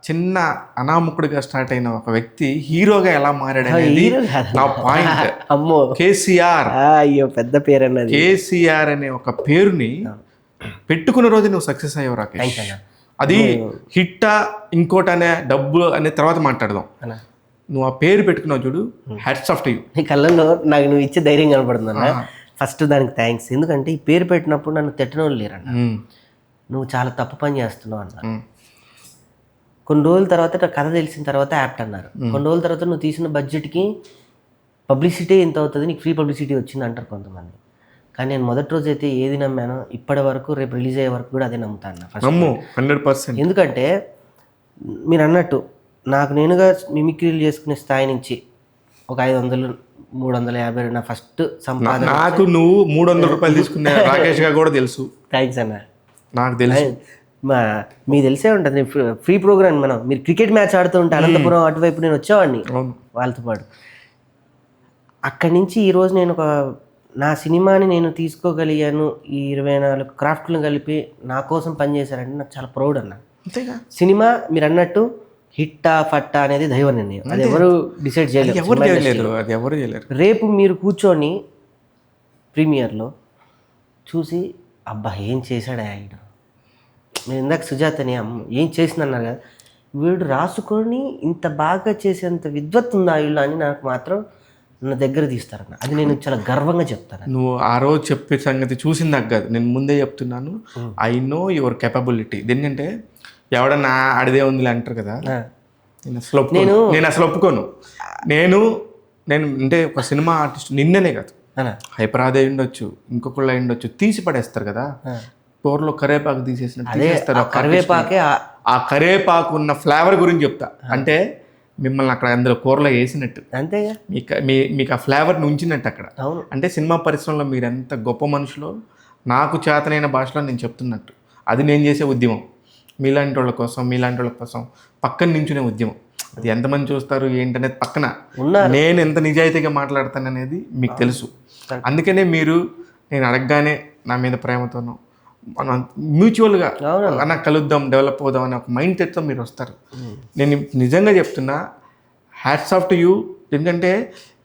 చిన్న అనామకుడిగా స్టార్ట్ అయిన ఒక వ్యక్తి హీరోగా ఎలా మారాడు అనేది హీరో కాదు. నా పాయింట్. అమ్మో, కేసీఆర్ అయ్యో పెద్ద పేరు అన్నది. కేసీఆర్ అనే ఒక పేరుని పెట్టుకున్న రోజు నువ్వు సక్సెస్ అయ్యావు రాకేష్. థ్యాంక్స్ అన్న. అది హిట్టా ఇంకోటనే డబ్బు అనే తర్వాత మాట్లాడదాం. అన్న నువ్వు ఆ పేరు పెట్టుకున్నావు చూడు, హ్యాట్స్ ఆఫ్ టు యూ. నీ కళ్ళల్లో నాకు నువ్వు ఇచ్చే ధైర్యం కనపడుతుంది అన్న. ఫస్ట్ దానికి థ్యాంక్స్. ఎందుకంటే ఈ పేరు పెట్టినప్పుడు నన్ను తిట్టని వాళ్ళు లేరన్న. నువ్వు చాలా తప్పు పని చేస్తున్నావు అన్న. కొన్ని రోజుల తర్వాత నా కథ తెలిసిన తర్వాత యాప్ట్ అన్నారు. కొన్ని రోజుల తర్వాత నువ్వు తీసిన బడ్జెట్కి పబ్లిసిటీ ఎంత అవుతుంది, నీకు ఫ్రీ పబ్లిసిటీ వచ్చింది అంటారు కొంతమంది. కానీ నేను మొదటి రోజు అయితే ఏది నమ్మానో ఇప్పటి వరకు, రేపు రిలీజ్ అయ్యే వరకు కూడా అదే నమ్ముతాను ఫస్ట్. 100%. ఎందుకంటే మీరు అన్నట్టు నాకు నేనుగా మిమిక్రీలు చేసుకునే స్థాయి నుంచి ఒక 500, 350 నా ఫస్ట్ సంపాదన. నాకు నువ్వు 300 రూపాయలు తీసుకునే రాకేష్ గా కూడా తెలుసు. థ్యాంక్స్ అన్న. నాకు తెలుసు. మీకు తెలిసే ఉంటుంది ఫ్రీ ప్రోగ్రామ్. మీరు క్రికెట్ మ్యాచ్ ఆడుతూ ఉంటే అనంతపురం అటువైపు నేను వచ్చేవాడిని వాళ్ళతో పాటు. అక్కడి నుంచి ఈరోజు నేను నా సినిమాని నేను తీసుకోగలిగాను. ఈ 24 క్రాఫ్ట్లను కలిపి నా కోసం పనిచేశారంటే నాకు చాలా ప్రౌడ్ అన్న. అంతేగా. సినిమా మీరు అన్నట్టు హిట్టా ఫట్టా అనేది దైవ నిర్ణయం. అది ఎవరు డిసైడ్ చేయలేరు. రేపు మీరు కూర్చొని ప్రీమియర్లో చూసి అబ్బా ఏం చేశాడా ఈడు, మీరు ఇందాక సుజాతని ఏం చేసిందన్నారు కదా, వీడు రాసుకొని ఇంత బాగా చేసేంత విద్వత్ ఉందా వీళ్ళు అని నాకు మాత్రం నా దగ్గర తీస్తారన్న. అది నేను చాలా గర్వంగా చెప్తాను. నువ్వు ఆ రోజు చెప్పే సంగతి చూసిందాక కాదు, నేను ముందే చెప్తున్నాను. I know your capability. ఎందుకంటే ఎవడన్నా ఆడిదే ఉందిలే అంటారు కదా, నేను అసలు ఒప్పుకోను. నేను అంటే ఒక సినిమా ఆర్టిస్ట్ నిన్ననే కాదు, హైపరాదే ఉండొచ్చు, ఇంకొకళ్ళు అయి ఉండొచ్చు, తీసి పడేస్తారు కదా. కూరలో కరివేపాకు తీసేసినట్టు. కరివేపాకే ఆ కరివేపాకు ఉన్న ఫ్లేవర్ గురించి చెప్తా. అంటే మిమ్మల్ని అక్కడ అందులో కూరలో వేసినట్టు, అంతేగా, మీకు ఆ ఫ్లేవర్ని ఉంచినట్టు అక్కడ. అంటే సినిమా పరిశ్రమలో మీరు ఎంత గొప్ప మనుషులో నాకు చేతనైన భాషలో నేను చెప్తున్నట్టు. అది నేను చేసే ఉద్యమం. మీలాంటి వాళ్ళ కోసం పక్కన నించునే ఉద్యమం. అది ఎంతమంది చూస్తారు ఏంటనేది పక్కన, నేను ఎంత నిజాయితీగా మాట్లాడతాననేది మీకు తెలుసు. అందుకనే మీరు నేను అడగగానే నా మీద ప్రేమతోనో మనం మ్యూచువల్గా అన్న కలుద్దాం, డెవలప్ అవుదాం అనే ఒక మైండ్ సెట్తో మీరు వస్తారు. నేను నిజంగా చెప్తున్నా, హ్యాట్స్ ఆఫ్ టు యూ. ఎందుకంటే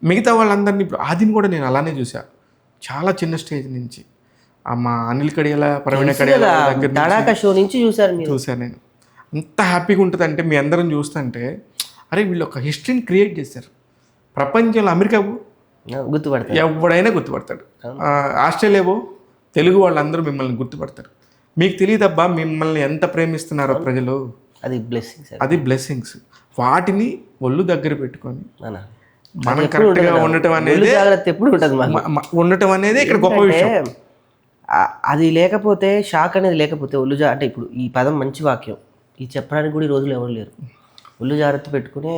మిగతా వాళ్ళందరినీ ఇప్పుడు ఆదిని కూడా నేను అలానే చూసా. చాలా చిన్న స్టేజ్ నుంచి మా అనిల్ కడియాల, ప్రవీణ కడియాల దగ్గర షో నుంచి చూశాను నేను. అంత హ్యాపీగా ఉంటుంది. అంటే మీ అందరం చూస్తుంటే అరే వీళ్ళు ఒక హిస్టరీని క్రియేట్ చేశారు. ప్రపంచంలో అమెరికా గుర్తుపడతాడు, ఎవడైనా గుర్తుపడతాడు. ఆస్ట్రేలియావో తెలుగు వాళ్ళందరూ మిమ్మల్ని గుర్తుపడతారు. మీకు తెలియదబ్బా మిమ్మల్ని ఎంత ప్రేమిస్తున్నారో ప్రజలు. అది బ్లెస్సింగ్స్. వాటిని ఒళ్ళు దగ్గర పెట్టుకొని మనం కరెక్ట్గా ఉండటం అనేది ఇక్కడ గొప్ప విషయం. అది లేకపోతే, షాక్ అనేది లేకపోతే, అంటే ఇప్పుడు ఈ పదం మంచి వాక్యం, ఇది చెప్పడానికి కూడా ఈ రోజులు ఎవరు లేరు. ఒళ్ళు జాగ్రత్త పెట్టుకునే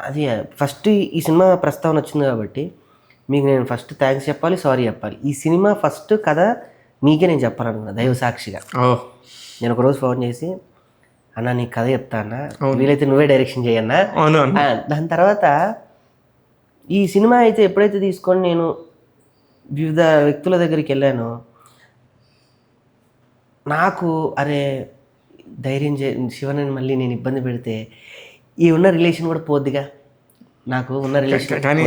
అది ఫస్ట్ ఈ సినిమా ప్రస్తావన వచ్చింది కాబట్టి మీకు నేను ఫస్ట్ థ్యాంక్స్ చెప్పాలి, సారీ చెప్పాలి. ఈ సినిమా ఫస్ట్ కథ మీకే నేను చెప్పాలనుకున్నా దైవ సాక్షిగా. నేను ఒకరోజు ఫోన్ చేసి, అన్న నీకు కథ చెప్తా అన్న, వీలైతే నువ్వే డైరెక్షన్ చేయన్నా. దాని తర్వాత ఈ సినిమా అయితే ఎప్పుడైతే తీసుకొని నేను వివిధ వ్యక్తుల దగ్గరికి వెళ్ళానో నాకు అరే ధైర్యం శివని మళ్ళీ నేను ఇబ్బంది పెడితే ఈ ఉన్న రిలేషన్ కూడా పోద్దిగా, నాకు ఉన్న రిలేషన్. కానీ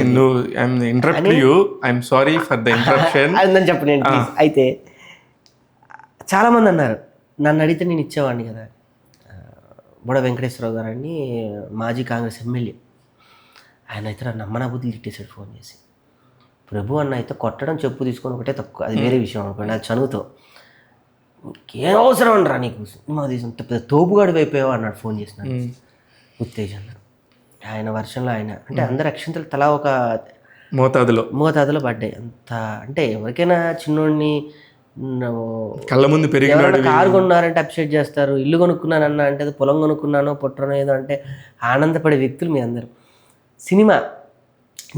అదని చెప్పు నేను. అయితే చాలామంది అన్నారు, నన్ను అడిగితే నేను ఇచ్చేవాడిని కదా. బొడ వెంకటేశ్వరరావు గారు అని మాజీ కాంగ్రెస్ ఎమ్మెల్యే, ఆయన అయితే నన్ను అమ్మనాబుద్ధులు తిట్టేశాడు ఫోన్ చేసి. ప్రభు అన్న అయితే కొట్టడం చెప్పు తీసుకొని ఒకటే తక్కువ, అది వేరే విషయం అనుకోండి, అది చనువుతో. ఏం అవసరం అనరా నీకు సినిమా తీసుకుంటే పెద్ద తోపుగాడు అయిపోయావు అన్నాడు ఫోన్ చేసినాడు ఉత్తేజన్. ఆయన వర్షంలో ఆయన అంటే అందరు అక్షంతలు తలా ఒక మోతాదులో పడ్డాయి. అంత అంటే ఎవరికైనా చిన్నోడిని కళ్ళ ముందు పెరిగినాడు, కారు కొన్నారంటే అప్రిషియేట్ చేస్తారు, ఇల్లు కొనుక్కున్నానన్న అంటే పొలం కొనుక్కున్నానో పొట్టనో ఏదో అంటే ఆనందపడే వ్యక్తులు మీ అందరు. సినిమా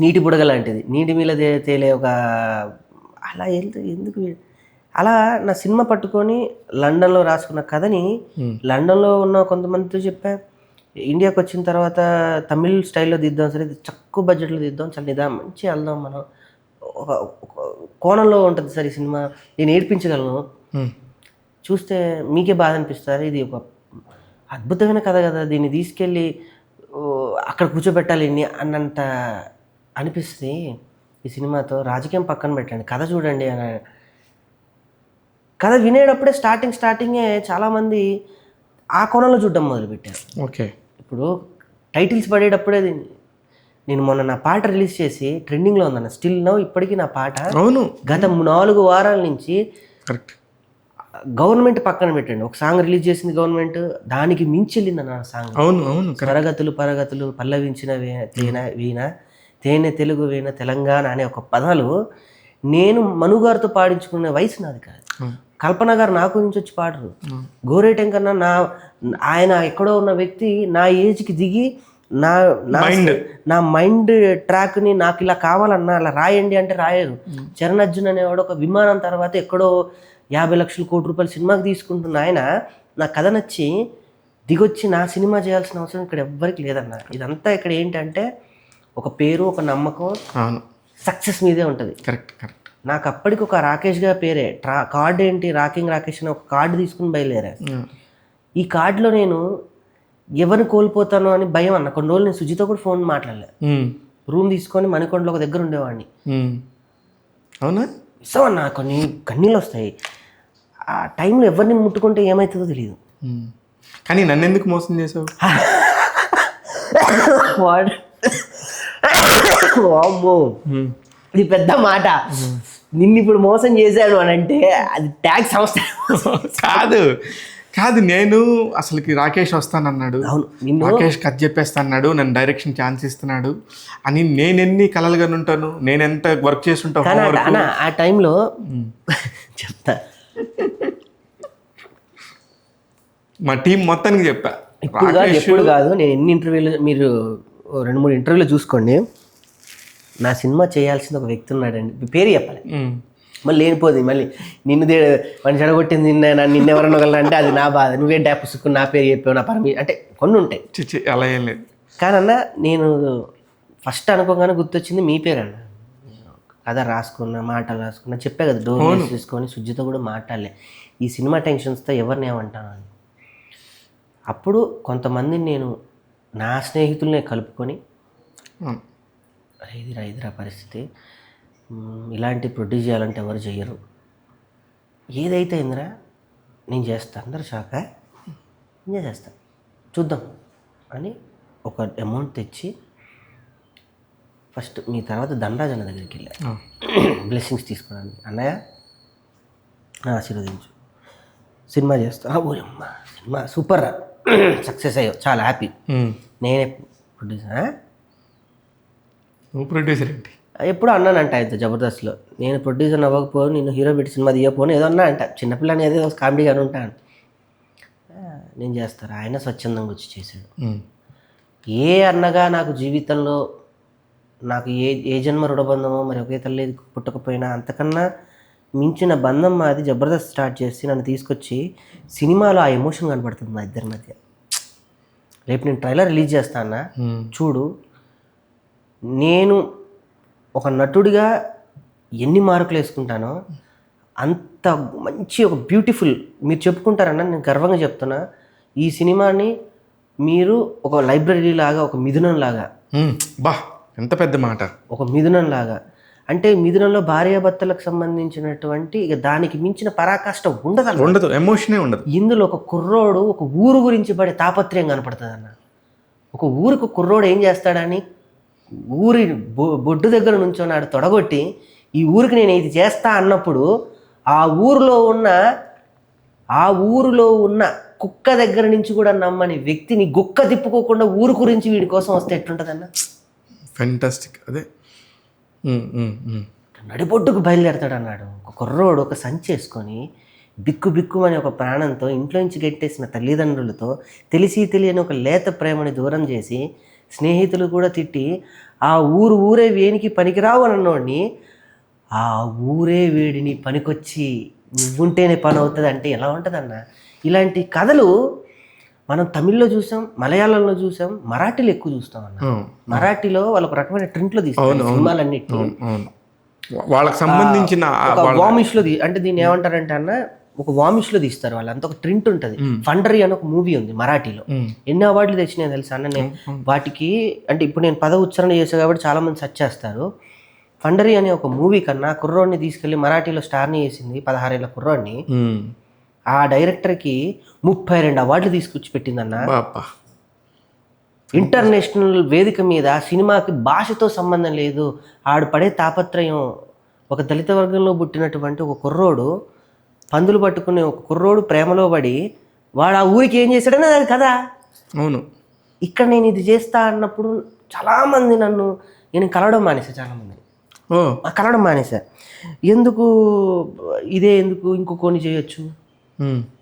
నీటి బుడగ లాంటిది, నీటి మీద తేలే ఒక అలా ఎందుకు అలా నా సినిమా పట్టుకొని లండన్లో రాసుకున్న కథని లండన్లో ఉన్న కొంతమందితో చెప్పా. ఇండియాకి వచ్చిన తర్వాత తమిళ్ స్టైల్లో తీద్దాం, సరే తక్కువ బడ్జెట్లో తీద్దాం, చాలా మంచి వెళ్దాం మనం, ఒక కోణంలో ఉంటుంది సార్ ఈ సినిమా, నేను ఏడ్పించగలను, చూస్తే మీకే బాధ అనిపిస్తారు. ఇది ఒక అద్భుతమైన కథ కదా, దీన్ని తీసుకెళ్ళి అక్కడ కూర్చోబెట్టాలి అన్నంత అనిపిస్తుంది. ఈ సినిమాతో రాజకీయం పక్కన పెట్టండి, కథ చూడండి అని. కథ వినేటప్పుడే స్టార్టింగే చాలామంది ఆ కోణంలో చూడడం మొదలుపెట్టారు. ఓకే, ఇప్పుడు టైటిల్స్ పడేటప్పుడే నేను మొన్న నా పాట రిలీజ్ చేసి ట్రెండింగ్లో ఉందన్న, స్టిల్ నౌ ఇప్పటికీ నా పాట అవును గత 4 వారాల నుంచి కరెక్ట్. గవర్నమెంట్ పక్కన పెట్టండి, ఒక సాంగ్ రిలీజ్ చేసింది గవర్నమెంట్, దానికి మించి వెళ్ళిందన్న సాంగ్. అవును అవును పరగతులు పల్లవించిన వీణ తేనె తెలుగు వీణ తెలంగాణ అనే ఒక పదాలు నేను మనుగారితో పాడించుకునే వయసు నాది కాదు. కల్పన గారు నా గురించి వచ్చి పాడరు. గోరేటం కన్నా ఆయన ఎక్కడో ఉన్న వ్యక్తి నా ఏజ్కి దిగి నా మైండ్ ట్రాక్ని నాకు ఇలా కావాలన్నా అలా రాయండి అంటే రాయరు. చరణ్ అర్జున్ అనేవాడు ఒక విమానం తర్వాత ఎక్కడో 50 లక్షల కోటి రూపాయల సినిమాకి తీసుకుంటున్న ఆయన నా కథ నచ్చి దిగొచ్చి నా సినిమా చేయాల్సిన అవసరం ఇక్కడ ఎవ్వరికి లేదన్న. ఇదంతా ఇక్కడ ఏంటంటే ఒక పేరు, ఒక నమ్మకం, సక్సెస్ మీదే ఉంటుంది. Correct correct. నాకు అప్పటికి ఒక రాకేష్ గా పేరే కార్డు ఏంటి, రాకింగ్ రాకేష్ అని ఒక కార్డు తీసుకుని బయలుదేరా. ఈ కార్డులో నేను ఎవరిని కోల్పోతాను అని భయం అన్న. కొన్ని రోజులు నేను సుజితో కూడా ఫోన్ మాట్లాడలే, రూమ్ తీసుకొని మణికొండలో ఒక దగ్గర ఉండేవాడిని. అవునా, ఇస్తాం అన్న, కొన్ని కన్నీళ్ళు వస్తాయి. ఆ టైంలో ఎవరిని ముట్టుకుంటే ఏమవుతుందో తెలియదు. కానీ నన్ను ఎందుకు మోసం చేసావు? ఇది పెద్ద మాట. నిన్ను ఇప్పుడు మోసం చేశాడు అని అంటే అది ట్యాక్స్ సంస్థ కాదు కాదు. నేను అసలుకి రాకేష్ వస్తానన్నాడు, రాకేష్ కథ చెప్పేస్తాడు, నన్ను డైరెక్షన్ ఛాన్స్ ఇస్తున్నాడు అని నేనెన్ని కలలుగా ఉంటాను, నేను ఎంత వర్క్ చేస్తుంటాను. ఆ టైంలో చెప్తా, మా టీం మొత్తానికి చెప్పా. ఎప్పుడు కాదు, నేను ఎన్ని ఇంటర్వ్యూలు, మీరు 2-3 ఇంటర్వ్యూలు చూసుకోండి. నా సినిమా చేయాల్సిన ఒక వ్యక్తి ఉన్నాడండి, పేరు చెప్పాలి, మళ్ళీ లేనిపోదు, మళ్ళీ నిన్ను మనిషి అడగొట్టింది నిన్నెవరన్నా ఒకళ్ళ అంటే అది నా బాధ, నువ్వేం ట్యాప్ పుసుకుని నా పేరు చెప్పావు, నా అంటే కొన్ని ఉంటాయి. అలా ఏం లేదు. కానీ అన్న నేను ఫస్ట్ అనుకోగానే గుర్తొచ్చింది మీ పేరు అన్న. కథ రాసుకున్నా, మాటలు రాసుకున్నా, చెప్పే కదా డోర్ తీసుకొని సుజ్జితో కూడా మాట్లాడలే ఈ సినిమా టెన్షన్స్తో ఎవరిని ఏమంటాను అని. అప్పుడు కొంతమందిని నేను నా స్నేహితులనే కలుపుకొని ఇదిరా పరిస్థితి, ఇలాంటి ప్రొడ్యూస్ చేయాలంటే ఎవరు చెయ్యరు, ఏదైతే ఇందిరా నేను చేస్తాను, అందరు షాక నేను చేస్తాను, చూద్దాం అని ఒక అమౌంట్ తెచ్చి ఫస్ట్ మీ తర్వాత ధనరాజ్ అన్న దగ్గరికి వెళ్ళా బ్లెస్సింగ్స్ తీసుకోవడానికి. అన్నయ్య ఆశీర్వదించు, సినిమా చేస్తా. ఊరమ్మ సినిమా సూపర్ రా, సక్సెస్ అయ్యావు, చాలా హ్యాపీ. నేనే ప్రొడ్యూసర్. నువ్వు ప్రొడ్యూసర్ ఏంటి? ఎప్పుడు అన్నానంట అయితే జబర్దస్త్లో, నేను ప్రొడ్యూసర్ అవ్వకపోను, నేను హీరో పెట్టి సినిమా తీయకపోను, ఏదో అన్నా అంట, చిన్నపిల్లని ఏదో కామెడీగానే ఉంటాను. నేను చేస్తాను. ఆయన స్వచ్ఛందంగా వచ్చి చేశాడు. ఏ అన్నగా నాకు జీవితంలో నాకు ఏ జన్మ రుణబంధమో మరి ఒకే తల్లి పుట్టకపోయినా అంతకన్నా మించిన బంధం మాది. జబర్దస్త్ స్టార్ట్ చేసి నన్ను తీసుకొచ్చి సినిమాలో ఆ ఎమోషన్ కనపడుతుంది మా ఇద్దరి మధ్య. రేపు నేను ట్రైలర్ రిలీజ్ చేస్తానా చూడు, నేను ఒక నటుడిగా ఎన్ని మార్కులు వేసుకుంటానో అంత మంచి ఒక బ్యూటిఫుల్, మీరు చెప్పుకుంటారన్న నేను గర్వంగా చెప్తున్నా, ఈ సినిమాని మీరు ఒక లైబ్రరీ లాగా, ఒక మిథునం లాగా, బా ఎంత పెద్ద మాట, ఒక మిథునం లాగా, అంటే మిథునంలో భార్యాభర్తలకు సంబంధించినటువంటి ఇక దానికి మించిన పరాకాష్ట ఉండదు, ఎమోషనే ఉండదు. ఇందులో ఒక కుర్రోడు ఒక ఊరు గురించి పడే తాపత్రయం కనపడుతుంది అన్న. ఒక ఊరికి కుర్రోడు ఏం చేస్తాడని ఊరి బొడ్డు దగ్గర నుంచోనాడు తొడగొట్టి ఈ ఊరికి నేను ఇది చేస్తా అన్నప్పుడు ఆ ఊరిలో ఉన్న కుక్క దగ్గర నుంచి కూడా నమ్మని వ్యక్తిని గుక్క తిప్పుకోకుండా ఊరు గురించి వీడి కోసం వస్తే ఎట్లుంటుందన్న? ఫెంటాస్టిక్. అదే నడిబొడ్డుకు బయలుదేరతాడు అన్నాడు. ఒక కుర్రోడు ఒక సంచి వేసుకొని బిక్కుమని ఒక ప్రాణంతో ఇంట్లో నుంచి గెట్టేసిన తల్లిదండ్రులతో తెలిసి తెలియని ఒక లేత ప్రేమని దూరం చేసి స్నేహితులు కూడా తిట్టి ఆ ఊరే వేనికి పనికిరావు అని అన్నోడిని ఆ ఊరే వేడిని పనికొచ్చి నువ్వుంటేనే పని అవుతుంది అంటే ఎలా ఉంటుందన్న? ఇలాంటి కథలు మనం తమిళ్లో చూసాం, మలయాళంలో చూసాం, మరాఠీలో ఎక్కువ చూస్తాం అన్న. మరాఠీలో వాళ్ళు ఒక రకమైన ట్రింట్లో తీస్తారు సినిమాలన్నిటిని, వాళ్ళకి సంబంధించిన వామిష్లో అంటే దీన్ని ఏమంటారంటే అన్న ఒక వామిష్లో తీస్తారు వాళ్ళంతా, ఒక ట్రింట్ ఉంటుంది. ఫండరీ అని ఒక మూవీ ఉంది మరాఠీలో, ఎన్ని అవార్డులు తెచ్చినాయి తెలుసా అన్న. నేను వాటికి అంటే ఇప్పుడు నేను పద ఉచ్చారణ చేసా కాబట్టి చాలా మంది సెర్చ్ చేస్తారు. ఫండరీ అనే ఒక మూవీ కన్నా కుర్రోడిని తీసుకెళ్లి మరాఠీలో స్టార్ని చేసింది, 16 ఏళ్ళ కుర్రోడిని. ఆ డైరెక్టర్కి 32 అవార్డులు తీసుకొచ్చి పెట్టిందన్న. ఇంటర్నేషనల్ వేదిక మీద సినిమాకి భాషతో సంబంధం లేదు, ఆడు పడే తాపత్రయం. ఒక దళిత వర్గంలో పుట్టినటువంటి ఒక కుర్రోడు, పందులు పట్టుకునే ఒక కుర్రోడు ప్రేమలో పడి వాడు ఆ ఊరికి ఏం చేశాడని అది కదా. అవును. ఇక్కడ నేను ఇది చేస్తా అన్నప్పుడు చాలామంది నేను కలవడం మానేసా, చాలామంది కలవడం మానేసా. ఎందుకు ఇదే, ఎందుకు ఇంకొకని చేయొచ్చు,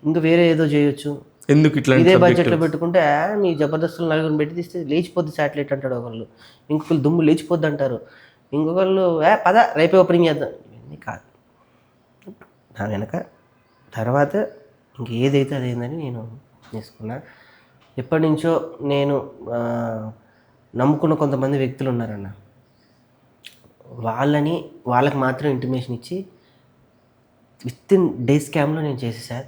ఇంకా వేరే ఏదో చేయొచ్చు, ఎందుకు ఇట్లా ఇదే బడ్జెట్లో పెట్టుకుంటే మీ జబర్దస్తులు నలుగురిని పెట్టి తీస్తే లేచిపోద్ది శాటిలైట్ అంటాడు ఒకళ్ళు, ఇంకొకళ్ళు దుమ్ము లేచిపోద్ది అంటారు, ఇంకొకళ్ళు పద రేపే ఓపెనింగ్ చేద్దాం. ఇవన్నీ కాదు నా వెనక. తర్వాత ఇంక ఏదైతే అదేందని నేను తీసుకున్నా. ఎప్పటి నుంచో నేను నమ్ముకున్న కొంతమంది వ్యక్తులు ఉన్నారన్న, వాళ్ళకి మాత్రం ఇంటిమేషన్ ఇచ్చి వితిన్ డేస్ క్యాంప్లో నేను చేసేసా.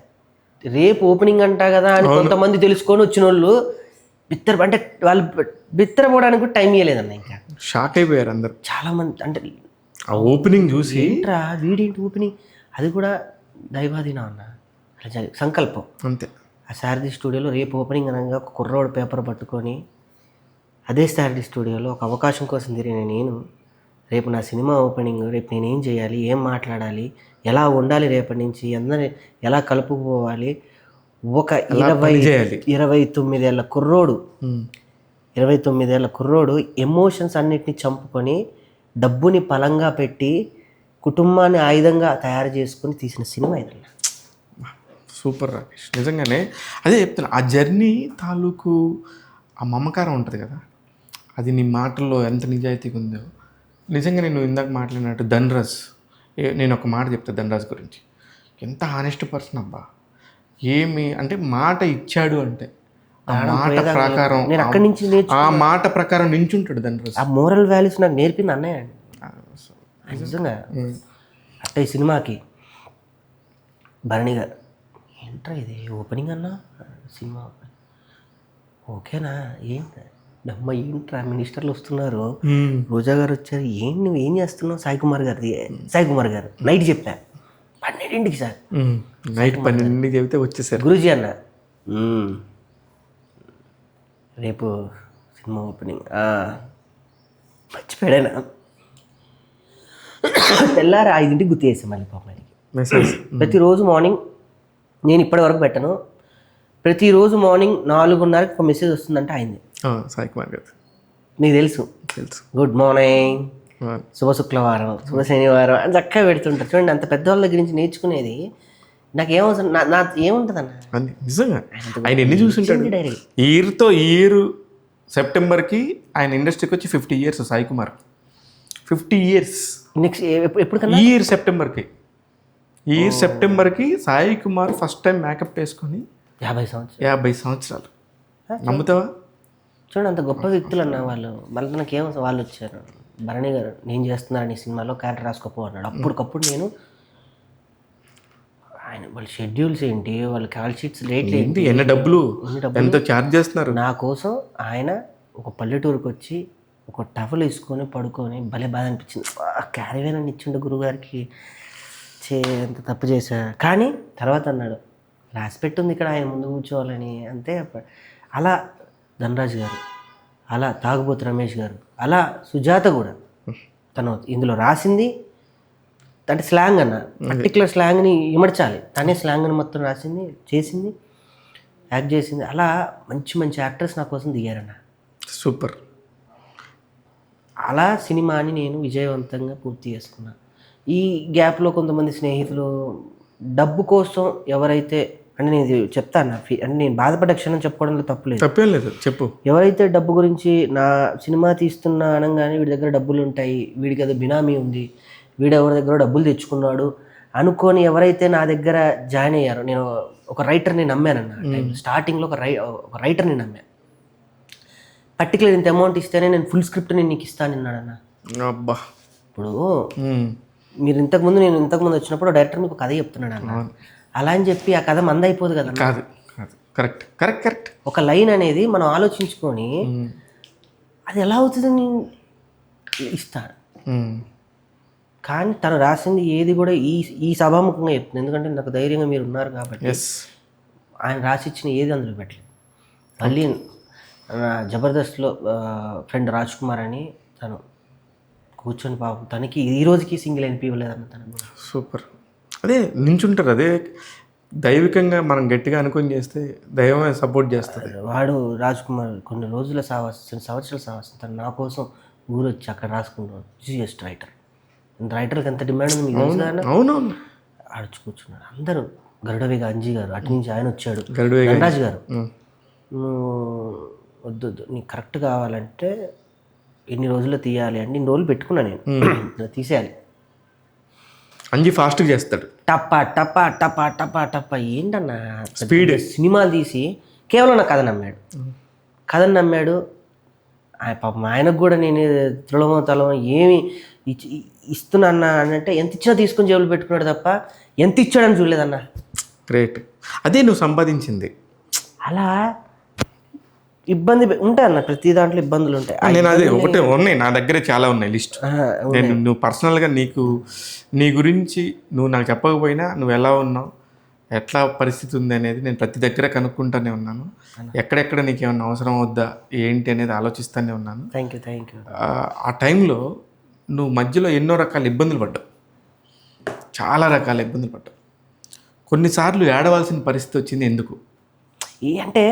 రేపు ఓపెనింగ్ అంటా కదా అని కొంతమంది తెలుసుకొని వచ్చిన వాళ్ళు అంటే వాళ్ళు బిత్తరపోవడానికి కూడా టైం ఇవ్వలేదన్న. ఇంకా షాక్ అయిపోయారు అందరు, చాలామంది. అంటే ఆ ఓపెనింగ్ చూసి ఏంట్రా వీడేంటి ఓపెనింగ్, అది కూడా దైవాధీనం అన్న, అలా సంకల్పం అంతే. ఆ శారది స్టూడియోలో రేపు ఓపెనింగ్ అనగా ఒక కుర్రోడు పేపర్ పట్టుకొని అదే శారది స్టూడియోలో ఒక అవకాశం కోసం తిరిగిన నేను, రేపు నా సినిమా ఓపెనింగ్, రేపు నేనేం చేయాలి, ఏం మాట్లాడాలి, ఎలా ఉండాలి, రేపటి నుంచి అందరిని ఎలా కలుపుకోవాలి, ఒక 29 ఏళ్ళ కుర్రోడు 29 ఏళ్ళ కుర్రోడు ఎమోషన్స్ అన్నిటిని చంపుకొని డబ్బుని పలంగా పెట్టి కుటుంబాన్ని ఆయుధంగా తయారు చేసుకొని తీసిన సినిమా ఇదన్న. సూపర్ రాకేష్, నిజంగానే అదే చెప్తున్నా. ఆ జర్నీ తాలూకు ఆ మమకారం ఉంటుంది కదా, అది నీ మాటల్లో ఎంత నిజాయితీగా ఉందో. నిజంగా నేను ఇందాక మాట్లాడినట్టు ధనరాజ్, నేను ఒక మాట చెప్తా ధనరాజ్ గురించి. ఎంత హానెస్ట్ పర్సన్ అబ్బా. ఏమి అంటే మాట ఇచ్చాడు అంటే ఆ మాట ప్రకారం, నేను అక్కడి నుంచి ఆ మాట ప్రకారం నించుంటాడు ధనరాజ్. ఆ మోరల్ వాల్యూస్ నాకు నేర్పింది అన్నయ్య అండి నిజంగా. అంటే ఈ సినిమాకి భరణి గారు, ఏంట్రా ఇది ఓపెనింగ్ అన్నా సినిమా ఓకేనా, ఏంటి అమ్మ ఏంట్రా మినిస్టర్లు వస్తున్నారు, రోజా గారు వచ్చారు, నువ్వు ఏం చేస్తున్నావు, సాయి కుమార్ గారు నైట్ చెప్పా 12ంటికి సార్, నైట్ 12ంటికి చెబితే వచ్చేసారు. గురూజీ అన్న రేపు సినిమా ఓపెనింగ్ మర్చిపోయాడైనా తెల్లారి 5ంటికి గుర్తు చేసాం మళ్ళీ పాపకి మెసేజ్. ప్రతిరోజు మార్నింగ్, నేను ఇప్పటి వరకు పెట్టను, ప్రతిరోజు మార్నింగ్ 4:30కి ఒక మెసేజ్ వస్తుందంటే అయింది సాయి కుమార్ గారు. మీకు తెలుసు గుడ్ మార్నింగ్, శుభ శుక్రవారం, శుభ శనివారం అని చక్కగా పెడుతుంటారు చూడండి. అంత పెద్దవాళ్ళ దగ్గర నుంచి నేర్చుకునేది నాకు ఏమవుతుంది, నా ఏముంటుంది అన్న. నిజంగా ఆయన ఎన్ని చూసుంటాడు. ఇయర్ సెప్టెంబర్కి ఆయన ఇండస్ట్రీకి వచ్చి 50 years Sai Kumar. 50 years. Next ఎప్పుడు ఇయర్ సెప్టెంబర్కి Sai Kumar first time makeup వేసుకొని 50 సంవత్సరాలు. నమ్ముతావా? చూడండి అంత గొప్ప వ్యక్తులు అన్న వాళ్ళు. మళ్ళీ నాకు వాళ్ళు వచ్చారు, భరణి గారు నేను చేస్తున్నాను ఈ సినిమాలో క్యారెక్టర్ రాసుకోపో అన్నాడు. అప్పటికప్పుడు నేను ఆయన వాళ్ళ షెడ్యూల్స్ ఏంటి, వాళ్ళ కాల్ షీట్స్ రేట్లు ఏంటి, ఎన్ని డబ్బులు ఎంత ఛార్జ్ చేస్తున్నారు నా కోసం. ఆయన ఒక పల్లెటూరుకి వచ్చి ఒక టవల్ వేసుకొని పడుకొని భలే బాధ అనిపించింది. క్యారీవేర్ అని ఇచ్చిండు గురువుగారికి, ఎంత తప్పు చేశా. కానీ తర్వాత అన్నాడు రాసి పెట్టుంది ఇక్కడ ఆయన ముందు కూర్చోవాలని, అంతే. అలా ధనరాజ్ గారు, అలా తాగుబోతు రమేష్ గారు, అలా సుజాత కూడా తను ఇందులో రాసింది అంటే స్లాంగ్ అన్న, పర్టికులర్ స్లాంగ్ని ఇమర్చాలి, తనే స్లాంగ్ని మొత్తం రాసింది, చేసింది, యాక్ట్ చేసింది. అలా మంచి మంచి యాక్టర్స్ నా కోసం దిగారన్న. సూపర్. అలా సినిమాని నేను విజయవంతంగా పూర్తి చేసుకున్నా. ఈ గ్యాప్లో కొంతమంది స్నేహితులు డబ్బు కోసం ఎవరైతే, అంటే నేను చెప్తాను, అంటే నేను బాధపడ్డ క్షణం చెప్పుకోవడంలో తప్పేం లేదు, చెప్పు. ఎవరైతే డబ్బు గురించి నా సినిమా తీస్తున్నా అనగానే వీడి దగ్గర డబ్బులు ఉంటాయి, వీడికి ఏదో బినామీ ఉంది, వీడు ఎవరి దగ్గర డబ్బులు తెచ్చుకున్నాడు అనుకొని ఎవరైతే నా దగ్గర జాయిన్ అయ్యారో, నేను ఒక రైటర్ని నమ్మానన్న. స్టార్టింగ్లో ఒక రైటర్ని నమ్మాను. పర్టికులర్ ఇంత అమౌంట్ ఇస్తేనే నేను ఫుల్ స్క్రిప్ట్ నేను నీకు ఇస్తాను అన్నాడన్న. అబ్బా. ఇప్పుడు మీరు నేను ఇంతకుముందు వచ్చినప్పుడు డైరెక్టర్ మీకు కథ చెప్తున్నాడు అన్న. అలా అని చెప్పి ఆ కథ మంద అయిపోదు కదా. కాదు కాదు, కరెక్ట్ కరెక్ట్ కరెక్ట్. ఒక లైన్ అనేది మనం ఆలోచించుకొని అది ఎలా అవుతుందని ఇస్తాడు. కానీ తను రాసింది ఏది కూడా ఈ సభాముఖంగా చెప్తుంది, ఎందుకంటే నాకు ధైర్యంగా మీరు ఉన్నారు కాబట్టి. ఆయన రాసిచ్చిన ఏది అందులో పెట్టలేదు. మళ్ళీ జబర్దస్త్లో ఫ్రెండ్ రాజ్ కుమార్ అని తను కూర్చొని పాపం తనకి ఈ రోజుకి సింగిల్ ఎన్పీ ఇవ్వలేదన్న తను. సూపర్. అదే నించుంటారు, అదే దైవికంగా మనం గట్టిగా అనుకొని చేస్తే దైవమే సపోర్ట్ చేస్తుంది. వాడు రాజ్ కుమార్ కొన్ని రోజుల సంవత్సరాల సావాసం తను నా కోసం ఊరు వచ్చి అక్కడ రాసుకుంటాడు. జిఎస్ట్ రైటర్కి ఎంత డిమాండ్ ఉంది మీకు తెలుసు కదా. అవునవును, ఆడుచు కూర్చున్నారు అందరూ. గరుడవేగ అంజీ గారు అటు నుంచి ఆయన వచ్చాడు, ధనరాజ్ గారు. వద్దు నీకు కరెక్ట్ కావాలంటే ఎన్ని రోజుల్లో తీయాలి అంటే ఇన్ని రోజులు పెట్టుకున్నా నేను, ఇలా తీసేయాలి. అంజీ ఫాస్ట్గా చేస్తాడు, టప్పా టప్పా టప్పా టప్పా టప్పా. ఏంటన్నా స్పీడ్. సినిమాలు తీసి కేవలం నా కథ నమ్మాడు, కథను నమ్మాడు. పాపం ఆయనకు కూడా నేను త్రులమో తలమో ఏమి ఇస్తున్నా అంటే ఎంత ఇచ్చినా తీసుకొని జేబులు పెట్టుకున్నాడు తప్ప ఎంత ఇచ్చాడని చూడలేదన్నా. గ్రేట్. అదే నువ్వు సంపాదించింది. అలా ఇబ్బంది ఉంటాయన్న, ప్రతి దాంట్లో ఇబ్బందులు ఉంటాయి. నేను అదే ఒకటే ఉన్నాయి, నా దగ్గర చాలా ఉన్నాయి లిస్ట్. నేను నువ్వు పర్సనల్గా నీ గురించి నువ్వు నాకు చెప్పకపోయినా నువ్వు ఎలా ఉన్నావు, ఎట్లా పరిస్థితి ఉంది అనేది నేను ప్రతి దగ్గర కనుక్కుంటూనే ఉన్నాను. ఎక్కడెక్కడ నీకు ఏమన్నా అవసరం వద్దా ఏంటి అనేది ఆలోచిస్తూనే ఉన్నాను. Thank you. ఆ టైంలో నువ్వు మధ్యలో ఎన్నో రకాల ఇబ్బందులు పడ్డావు, చాలా రకాల ఇబ్బందులు పడ్డావు. కొన్నిసార్లు ఏడవలసిన పరిస్థితి వచ్చింది. ఎందుకు అంటే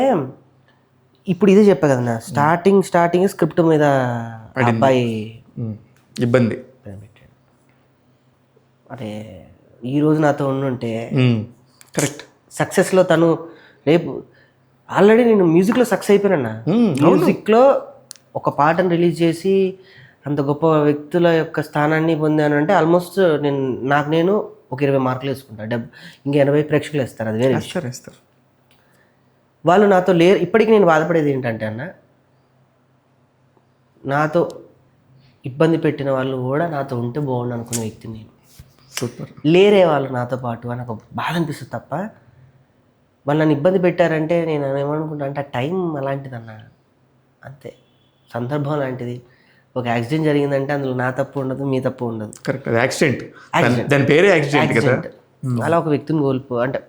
ఇప్పుడు ఇదే చెప్పా కదన్నా, స్టార్టింగ్ స్క్రిప్ట్ మీద అబ్బాయి ఇబ్బంది. అరే ఈరోజు నాతో ఉండుంటే కరెక్ట్ సక్సెస్లో తను రేపు ఆల్రెడీ నేను మ్యూజిక్లో సక్సెస్ అయిపోయినా. మ్యూజిక్లో ఒక పాటను రిలీజ్ చేసి అంత గొప్ప వ్యక్తుల యొక్క స్థానాన్ని పొందాను అంటే ఆల్మోస్ట్ నేను ఒక 20 మార్కులు వేసుకుంటా. ఇంకా 80 ప్రేక్షకులు వేస్తారు, అది వేరే వేస్తారు. వాళ్ళు నాతో లేరు. ఇప్పటికీ నేను బాధపడేది ఏంటంటే అన్న, నాతో ఇబ్బంది పెట్టిన వాళ్ళు కూడా నాతో ఉంటే బాగుండు అనుకునే వ్యక్తిని నేను. సూపర్. లేరే వాళ్ళు నాతో పాటు అని ఒక బాధ అనిపిస్తుంది తప్ప, వాళ్ళు నన్ను ఇబ్బంది పెట్టారంటే నేను ఏమనుకుంటా అంటే ఆ టైం అలాంటిదన్న, అంతే, సందర్భం లాంటిది. ఒక యాక్సిడెంట్ జరిగిందంటే అందులో నా తప్పు ఉండదు, మీ తప్పు ఉండదు. కరెక్ట్, అది యాక్సిడెంట్, దాని పేరే యాక్సిడెంట్ కదా. అలా ఒక వ్యక్తిని అంటే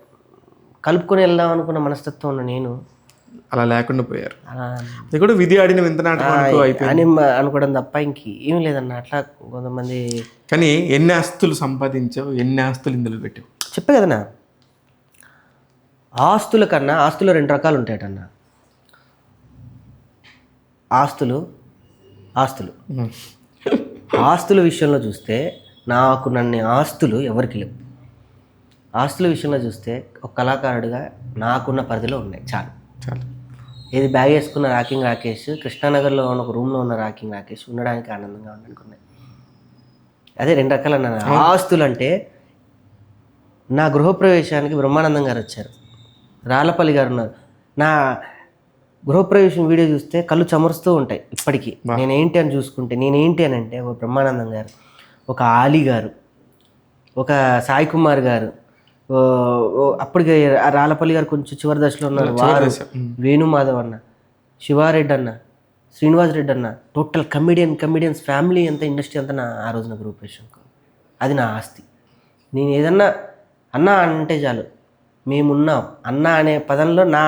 కలుపుకొని వెళ్దాం అనుకున్న మనస్తత్వం ఉన్న నేను అలా లేకుండా పోయారు. అది కూడా విధి ఆడిన వింత నాటకం అని అనుకోవడం తప్ప ఇంకేం లేదన్న. అట్లా కొంతమంది. కానీ ఎన్ని ఆస్తులు సంపాదించావు, ఎన్ని ఆస్తులు ఇందులో పెట్టావు? చెప్పే కదన్నా, ఆస్తుల కన్నా ఆస్తులు 2 రకాలు ఉంటాయటన్నా. ఆస్తుల విషయంలో చూస్తే నాకు నన్ను ఆస్తులు ఎవరికి లేవు. ఆస్తుల విషయంలో చూస్తే ఒక కళాకారుడిగా నాకున్న పరిధిలో ఉన్నాయి చాలు. ఏది బ్యాగ్ వేసుకున్న రాకింగ్ రాకేష్, కృష్ణానగర్లో ఉన్న ఒక రూమ్లో ఉన్న రాకింగ్ రాకేష్ ఉండడానికి ఆనందంగా ఉండనుకున్నాయి. అదే 2 రకాలు అన్న ఆస్తులు. అంటే నా గృహప్రవేశానికి బ్రహ్మానందం గారు వచ్చారు, రాళ్ళపల్లి గారు ఉన్నారు. నా గృహప్రవేశం వీడియో చూస్తే కళ్ళు చెమరుస్తూ ఉంటాయి ఇప్పటికీ. నేనేంటి అని చూసుకుంటే నేనేంటి అని అంటే ఒక బ్రహ్మానందం గారు, ఒక ఆలీ గారు, ఒక సాయి కుమార్ గారు, అప్పటికి రాళ్ళపల్లి గారు కొంచెం చివరి దశలో ఉన్నారు, వారు, వేణుమాధవ్ అన్న, శివారెడ్డి అన్న, శ్రీనివాస్ రెడ్డి అన్న, టోటల్ కమిడియన్స్ ఫ్యామిలీ అంతా, ఇండస్ట్రీ అంతా ఆ రోజున గృహప్రవేశం. అది నా ఆస్తి. నేను ఏదన్నా అన్నా అంటే చాలు, మేమున్నాం అన్న అనే పదంలో నా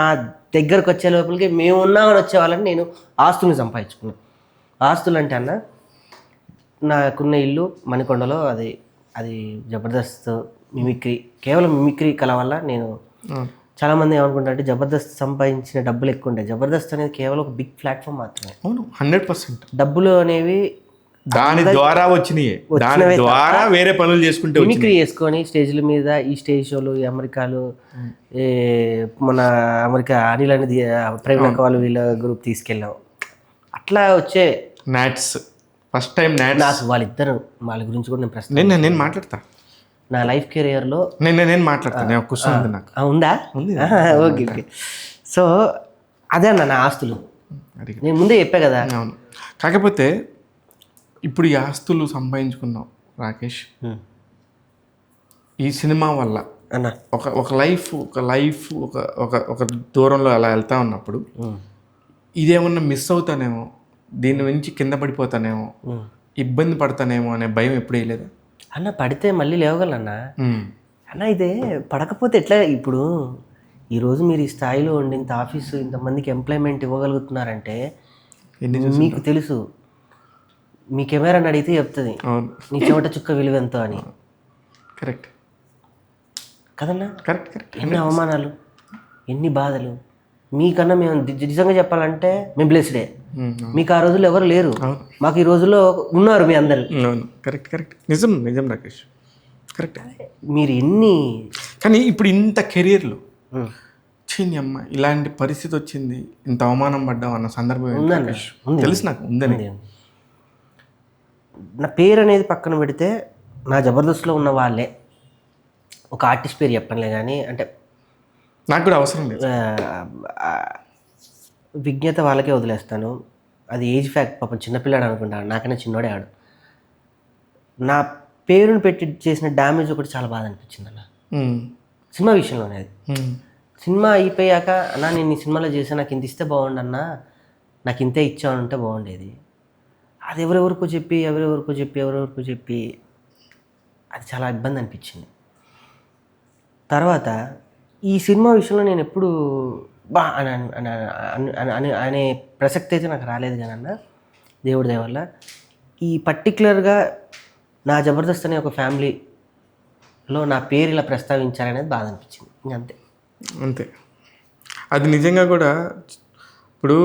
దగ్గరకు వచ్చే లోపలికి మేము ఉన్నామని వచ్చేవాళ్ళని నేను ఆస్తుల్ని సంపాదించుకున్నాను. ఆస్తులు అంటే అన్న, నాకున్న ఇల్లు మణికొండలో, అది జబర్దస్త్ మిమిక్రీ, కేవలం మిమిక్రీ కళ వల్ల నేను చాలామంది ఏమనుకుంటా అంటే జబర్దస్త్ సంపాదించిన డబ్బులు ఎక్కువ ఉంటాయి. జబర్దస్త్ అనేది కేవలం ఒక బిగ్ ప్లాట్ఫామ్ మాత్రమే. అవును, 100%. డబ్బులు అనేవి దాని ద్వారా వచ్చినాయి, దాని ద్వారా వేరే పనులు చేసుకుంటే మిమిక్రీ చేసుకొని స్టేజ్ల మీద ఈ స్టేజ్ షోలు, ఈ అమెరికాలు, మన అమెరికా అనిల్ అనేది ప్రేమ వాళ్ళు వీళ్ళ గ్రూప్ తీసుకెళ్ళాం. అట్లా వచ్చే నాట్స్ ఫస్ట్ టైం నాకు వాళ్ళిద్దరు, వాళ్ళ గురించి కూడా నేను ప్రశ్న నేను మాట్లాడతా. నా లైఫ్ కెరియర్లో నేను మాట్లాడతాను. క్వశ్చన్ ఉంది నాకు. ఉందా? ఓకే. సో అదే అన్న నా ఆస్తులు, నేను ముందే చెప్పా కదా. అవును, కాకపోతే ఇప్పుడు ఈ ఆస్తులు సంపాదించుకున్నావు రాకేష్, ఈ సినిమా వల్ల అన్న ఒక లైఫ్ ఒక ఒక ఒక దూరంలో అలా వెళ్తా ఉన్నప్పుడు ఇదేమన్నా మిస్ అవుతానేమో, దీని నుంచి కింద పడిపోతానేమో, ఇబ్బంది పడతానేమో అనే భయం ఎప్పుడు వేయలేదు అన్న? పడితే మళ్ళీ లేవగలన్నా అన్న. ఇదే పడకపోతే ఎట్లా? ఇప్పుడు ఈరోజు మీరు ఈ స్థాయిలో ఉండి ఇంత ఆఫీసు ఇంతమందికి ఎంప్లాయ్మెంట్ ఇవ్వగలుగుతున్నారంటే మీకు తెలుసు. మీ కెమెరాని అడిగితే చెప్తుంది నీ చెమట చుక్క విలువ ఎంతో అని. కరెక్ట్ కదన్నా? కరెక్ట్. ఎన్ని అవమానాలు, ఎన్ని బాధలు. మీకన్నా మేము నిజంగా చెప్పాలంటే మేము బ్లెస్డే. మీకు ఆ రోజుల్లో ఎవరు లేరు, మాకు ఈ రోజుల్లో ఉన్నారు మీ అందరు. కరెక్ట్. నిజం రాకేష్, కరెక్ట్. మీరు ఎన్ని కానీ ఇప్పుడు ఇంత కెరియర్లో చిన్న అమ్మ ఇలాంటి పరిస్థితి వచ్చింది, ఇంత అవమానం పడ్డాం అన్న సందర్భం తెలుసు నాకు ఉందని. నా పేరు అనేది పక్కన పెడితే నా జబర్దస్త్లో ఉన్న వాళ్ళే, ఒక ఆర్టిస్ట్ పేరు చెప్పనులే కానీ, అంటే నాకు కూడా అవసరం లేదు, విజ్ఞత వాళ్ళకే వదిలేస్తాను. అది ఏజ్ ఫ్యాక్ట్. పాపం చిన్నపిల్లాడు అనుకుంటాను, నాకన్నా చిన్నోడే ఆడు. నా పేరుని పెట్టి చేసిన డ్యామేజ్ ఒకటి చాలా బాధ అనిపించింది అన్న సినిమా విషయంలోనే. అది సినిమా అయిపోయాక అన్నా నేను ఈ సినిమాలో చేసా, నాకు ఇంత ఇస్తే బాగుండు అన్నా, నాకు ఇంతే ఇచ్చానంటే బాగుండేది. అది ఎవరెవరికో చెప్పి అది చాలా ఇబ్బంది అనిపించింది. తర్వాత ఈ సినిమా విషయంలో నేను ఎప్పుడు బా అనే ప్రసక్తి అయితే నాకు రాలేదు కానీ అన్న, దేవుడి దయ వల్ల ఈ పర్టికులర్గా నా జబర్దస్త్ అనే ఒక ఫ్యామిలీలో నా పేరు ఇలా ప్రస్తావించారనేది బాధ అనిపించింది. అంతే. అది నిజంగా కూడా ఇప్పుడు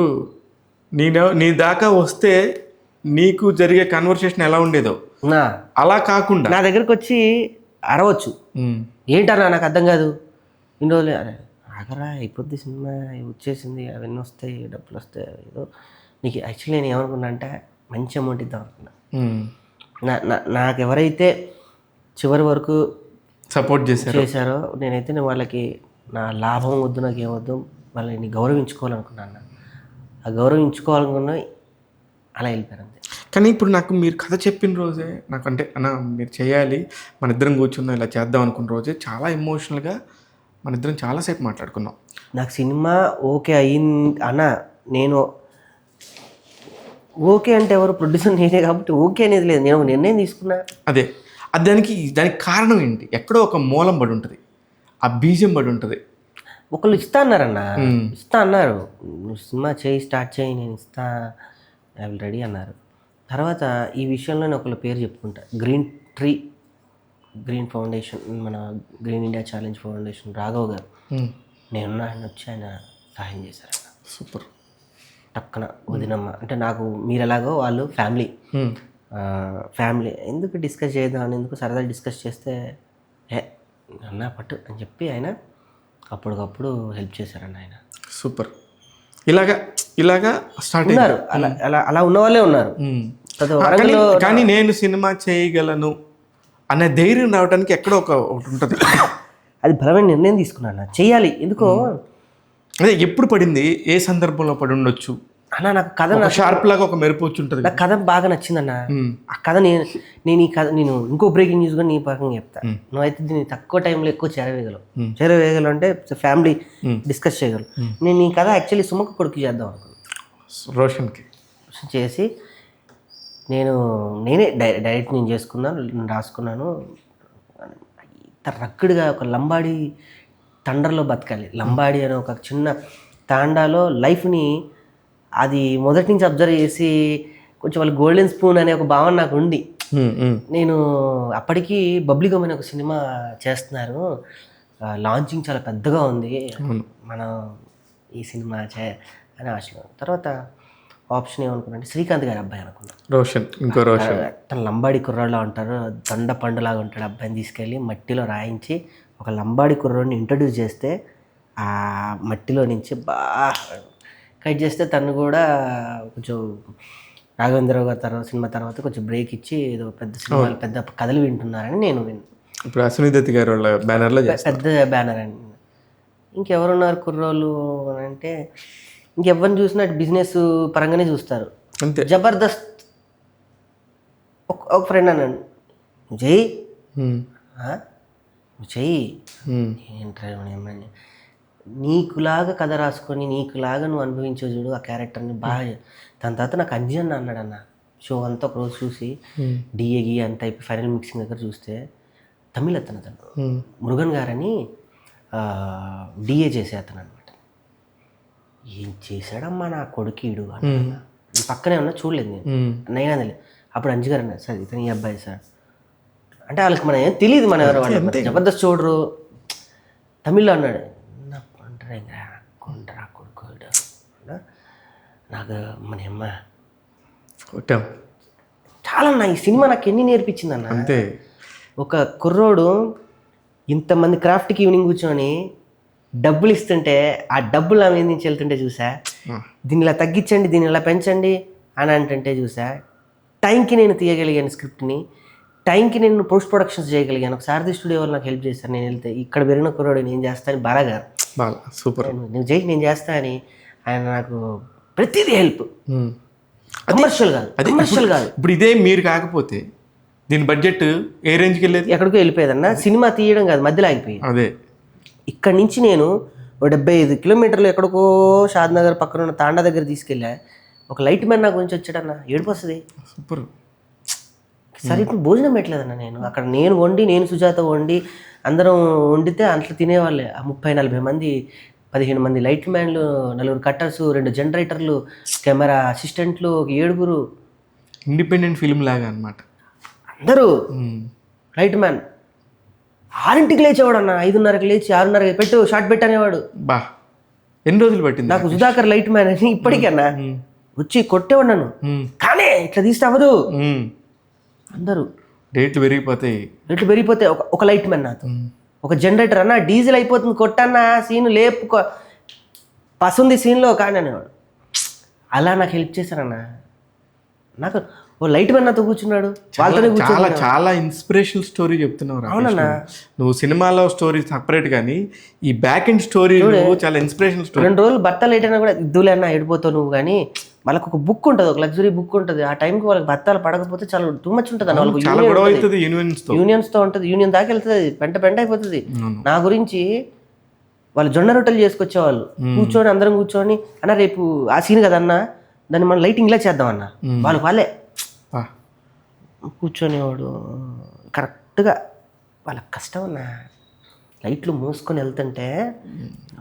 నీ దాకా వస్తే నీకు జరిగే కన్వర్సేషన్ ఎలా ఉండేదో అలా కాకుండా నా దగ్గరకు వచ్చి అరవచ్చు, ఏంటన్నా నాకు అర్థం కాదు, ఇన్ని రోజులు ఆగరా అయిపోద్ది సినిమా వచ్చేసింది, అవన్నీ వస్తాయి, డబ్బులు వస్తాయి, ఏదో నీకు యాక్చువల్లీ నేను ఏమనుకున్నా అంటే మంచి అమౌంట్ ఇద్దాం అనుకున్నా. నాకు ఎవరైతే చివరి వరకు సపోర్ట్ చేశారో నేనైతే వాళ్ళకి నా లాభం వద్దు, నాకు ఏమొద్దు, వాళ్ళని గౌరవించుకోవాలనుకున్నాను. ఆ గౌరవించుకోవాలనుకున్నా అలా వెళ్ళిపోయాను అంతే. కానీ ఇప్పుడు నాకు మీరు కథ చెప్పిన రోజే నాకు అంటే అన్న మీరు చేయాలి, మన ఇద్దరం కూర్చుందాం ఇలా చేద్దాం అనుకున్న రోజే చాలా ఎమోషనల్గా మన ఇద్దరం చాలాసేపు మాట్లాడుకున్నాం. నాకు సినిమా ఓకే అయ్యింది అన్న, నేను ఓకే అంటే ఎవరు ప్రొడ్యూసర్ నేనే కాబట్టి ఓకే అనేది లేదు, నేను ఒక నిర్ణయం తీసుకున్నా. అదే దానికి కారణం ఏంటి? ఎక్కడో ఒక మూలం పడి ఉంటుంది, ఆ బీజం పడి ఉంటుంది. ఒకళ్ళు ఇస్తా అన్నారు, నువ్వు సినిమా స్టార్ట్ చేయి, నేను ఇస్తా, ఐ విల్ రెడీ అన్నారు. తర్వాత ఈ విషయంలోనే ఒకళ్ళ పేరు చెప్పుకుంటా, గ్రీన్ ఫౌండేషన్, మన green India challenge foundation Raghav గారు. నేనున్నా, ఆయన వచ్చి ఆయన సహాయం చేశారు. సూపర్. టక్కన వదినమ్మ అంటే నాకు మీరు ఎలాగో వాళ్ళు ఫ్యామిలీ ఎందుకు డిస్కస్ చేద్దాం, ఎందుకు సరదా డిస్కస్ చేస్తే అన్నా పట్టు అని చెప్పి ఆయన అప్పటికప్పుడు హెల్ప్ చేశారన్న ఆయన. సూపర్. ఇలాగా స్టార్ట్ ఉన్నారు, అలా ఉన్న వాళ్ళే ఉన్నారు. కానీ నేను సినిమా చేయగలను అనే ధైర్యం రావడానికి ఎక్కడో ఒకటి ఉంటుంది. అది బలమైన నిర్ణయం తీసుకున్నాను, చెయ్యాలి. ఎందుకో అదే ఎప్పుడు పడింది, ఏ సందర్భంలో పడి ఉండొచ్చు అన్న. నాకు కథ షార్ప్ లాగా ఒక మెరుపు వచ్చి ఉంటుంది. నాకు కథ బాగా నచ్చిందన్న. ఆ కథ నేను ఈ కథ నేను ఇంకో బ్రేకింగ్ న్యూస్ కూడా నీ పరంగా చెప్తా. నువ్వైతే దీన్ని తక్కువ టైంలో ఎక్కువ చేరవేయగలవు అంటే ఫ్యామిలీ డిస్కస్ చేయగలవు. నేను ఈ కథ యాక్చువల్లీ సుమకు కొడుకు చేద్దాం అనుకున్నాను, రోషన్కి చేసి నేనే డైరెక్ట్ నేను చేసుకున్నాను, నేను రాసుకున్నాను. ఇంత రక్కుడుగా ఒక లంబాడి తండర్లో బతకాలి. లంబాడి అనే ఒక చిన్న తాండాలో లైఫ్ని అది మొదటి నుంచి అబ్జర్వ్ చేసి కొంచెం వాళ్ళు గోల్డెన్ స్పూన్ అనే ఒక భావన నాకు ఉండి, నేను అప్పటికి బబ్లిగమ్ అనే ఒక సినిమా చేస్తున్నారు, లాంచింగ్ చాలా పెద్దగా ఉంది, మనం ఈ సినిమా అని ఆశలో. తర్వాత ఆప్షన్ ఏమనుకున్నాంటే శ్రీకాంత్ గారి అబ్బాయి అనుకున్నాను, రోషన్. తన లంబాడి కుర్రాళ్ళు అంటారు, దొండ పండులాగా ఉంటాడు. అబ్బాయిని తీసుకెళ్ళి మట్టిలో రాయించి ఒక లంబాడి కుర్రాడిని ఇంట్రడ్యూస్ చేస్తే ఆ మట్టిలో నుంచి బాగా కట్ చేస్తే తను కూడా కొంచెం రాఘవేంద్రరావు గారి సినిమా తర్వాత కొంచెం బ్రేక్ ఇచ్చి ఏదో పెద్ద సినిమాలు పెద్ద కథలు వింటున్నారని నేను ఇప్పుడు అశ్విని గారు వాళ్ళ బ్యానర్లో పెద్ద బ్యానర్ అని. ఇంకెవరున్నారు కుర్రోళ్ళు అని అంటే ఇంకెవరిని చూసినా బిజినెస్ పరంగానే చూస్తారు. జబర్దస్త్ ఒక ఫ్రెండ్ అన్నాడు, జై నువ్వు చెయ్యి, ఏంట్రా నీకులాగా కథ రాసుకొని నీకులాగా నువ్వు అనుభవించే చూడు ఆ క్యారెక్టర్ని బాగా. దాని తర్వాత నాకు అంజన్ అన్నాడన్న షో అంతా ఒకరోజు చూసి డిఏగి అంతా అయిపోయి ఫైనల్ మిక్సింగ్ దగ్గర చూస్తే తమిళ అతను మురుగన్ గారని డిఏ చేసే అతను అనమాట. ఏం చేశాడమ్మా నా కొడుకీడు అన్న. పక్కనే ఉన్నా చూడలేదు నేను తెలియదు. అప్పుడు అంజు గారు అన్నారు, సార్ ఇతను ఈ అబ్బాయి సార్ అంటే వాళ్ళకి మనం ఏం తెలియదు, మన ఎవరు వాళ్ళు జబర్దస్త్ చూడరు. తమిళ్లో అన్నాడు, నా కొండరా కొడుకోడు నాకు మన అమ్మ చాలా నా ఈ సినిమా నాకు ఎన్ని నేర్పించింది అన్న. అంతే, ఒక కుర్రోడు ఇంతమంది క్రాఫ్ట్కి ఈవినింగ్ కూర్చొని డబ్బులు ఇస్తుంటే ఆ డబ్బులు ఆమె నుంచి వెళ్తుంటే చూసా, దీన్ని ఇలా తగ్గించండి దీన్ని ఇలా పెంచండి అని అంటుంటే చూసా. టైంకి నేను తీయగలిగాను స్క్రిప్ట్ని, టైంకి నేను పోస్ట్ ప్రొడక్షన్స్ చేయగలిగాను. ఒక సారథి స్టూడియో వాళ్ళు నాకు హెల్ప్ చేశాను. నేను వెళ్తే ఇక్కడ పెరిగిన కుర్రోడు నేను చేస్తాను బాగా సూపర్ నువ్వు చేయి నేను చేస్తా అని ఆయన నాకు ప్రతిదీ హెల్ప్. కమర్షియల్ కాదు. ఇప్పుడు ఇదే మీరు కాకపోతే దీని బడ్జెట్ ఏ రేంజ్కి వెళ్ళేది? ఎక్కడికో వెళ్ళిపోయేదన్న. సినిమా తీయడం కాదు, మధ్యలో ఆగిపోయింది. అదే ఇక్కడి నుంచి నేను 75 కిలోమీటర్లు ఎక్కడికో షాద్నగర్ పక్కన ఉన్న తాండా దగ్గర తీసుకెళ్ళా. ఒక లైట్ మ్యాన్ నా గురించి వచ్చాడన్న, ఏడుపు వస్తుంది. సూపర్. సరే ఇప్పుడు భోజనం పెట్టలేదన్న నేను అక్కడ. నేను వండి, నేను సుజాత వండి అందరం వండితే అంట్లో తినేవాళ్ళే. ఆ 30-40 మంది, 15 మంది లైట్ మ్యాన్లు, 4 కట్టర్స్, 2 జనరేటర్లు, కెమెరా అసిస్టెంట్లు, 7 ఇండిపెండెంట్ ఫిల్మ్ లాగా అనమాట. అందరూ లైట్ మ్యాన్ 6ంటికి లేచేవాడు అన్న, 5:30కి లేచి 6:30కి పెట్టు షార్ట్ పెట్టనేవాడు. బా ఎన్ని రోజులు పట్టింది నాకు సుధాకర్ లైట్ మ్యాన్ అని ఇప్పటికన్నా వచ్చి కొట్టేవాడు నన్ను. కానీ ఇట్లా తీస్తే అవ్వదు. అందరూ రేట్లు పెరిగిపోతాయి. ఒక లైట్ మ్యాన్ నాతో, ఒక జనరేటర్ అన్న డీజిల్ అయిపోతుంది కొట్టన్న సీన్ లేపు పసుంది సీన్లో కానీ అనేవాడు. అలా నాకు హెల్ప్ చేశారన్న. నాకు ఓ లైట్ మ్యాన్ నాతో కూర్చున్నాడు, వాళ్ళతో చాలా చాలా ఇన్స్పిరేషనల్ స్టోరీ చెప్తున్నావు. అవునన్నా, నువ్వు సినిమాలో స్టోరీ సపరేట్ కానీ ఈ బ్యాక్ ఎండ్ స్టోరీ చాలా ఇన్స్పిరేషనల్ స్టోరీ. 2 రోజులు బత్తాలు లేటైనా కూడా ఇద్దులే అన్న ఎడిపోతావు నువ్వు. కానీ వాళ్ళకి ఒక బుక్ ఉంటుంది, ఒక లగ్జరీ బుక్ ఉంటుంది. ఆ టైంకి వాళ్ళకి బత్తాలు పడకపోతే చాలా టూ మచ్ ఉంటుంది అన్న. వాళ్ళకి యూనియన్స్తో ఉంటుంది, యూనియన్ దాకా వెళ్తుంది, పెంట అయిపోతుంది. నా గురించి వాళ్ళు జొన్న రొట్టెలు చేసుకొచ్చేవాళ్ళు. కూర్చొని అందరం కూర్చొని అన్న రేపు ఆ సీన్ కదన్నా దాన్ని మనం లైటింగ్ ఇలా చేద్దామన్నా. వాళ్ళే కూర్చొనేవాడు కరెక్ట్గా. వాళ్ళకి కష్టం అన్న. లైట్లు మూసుకొని వెళ్తుంటే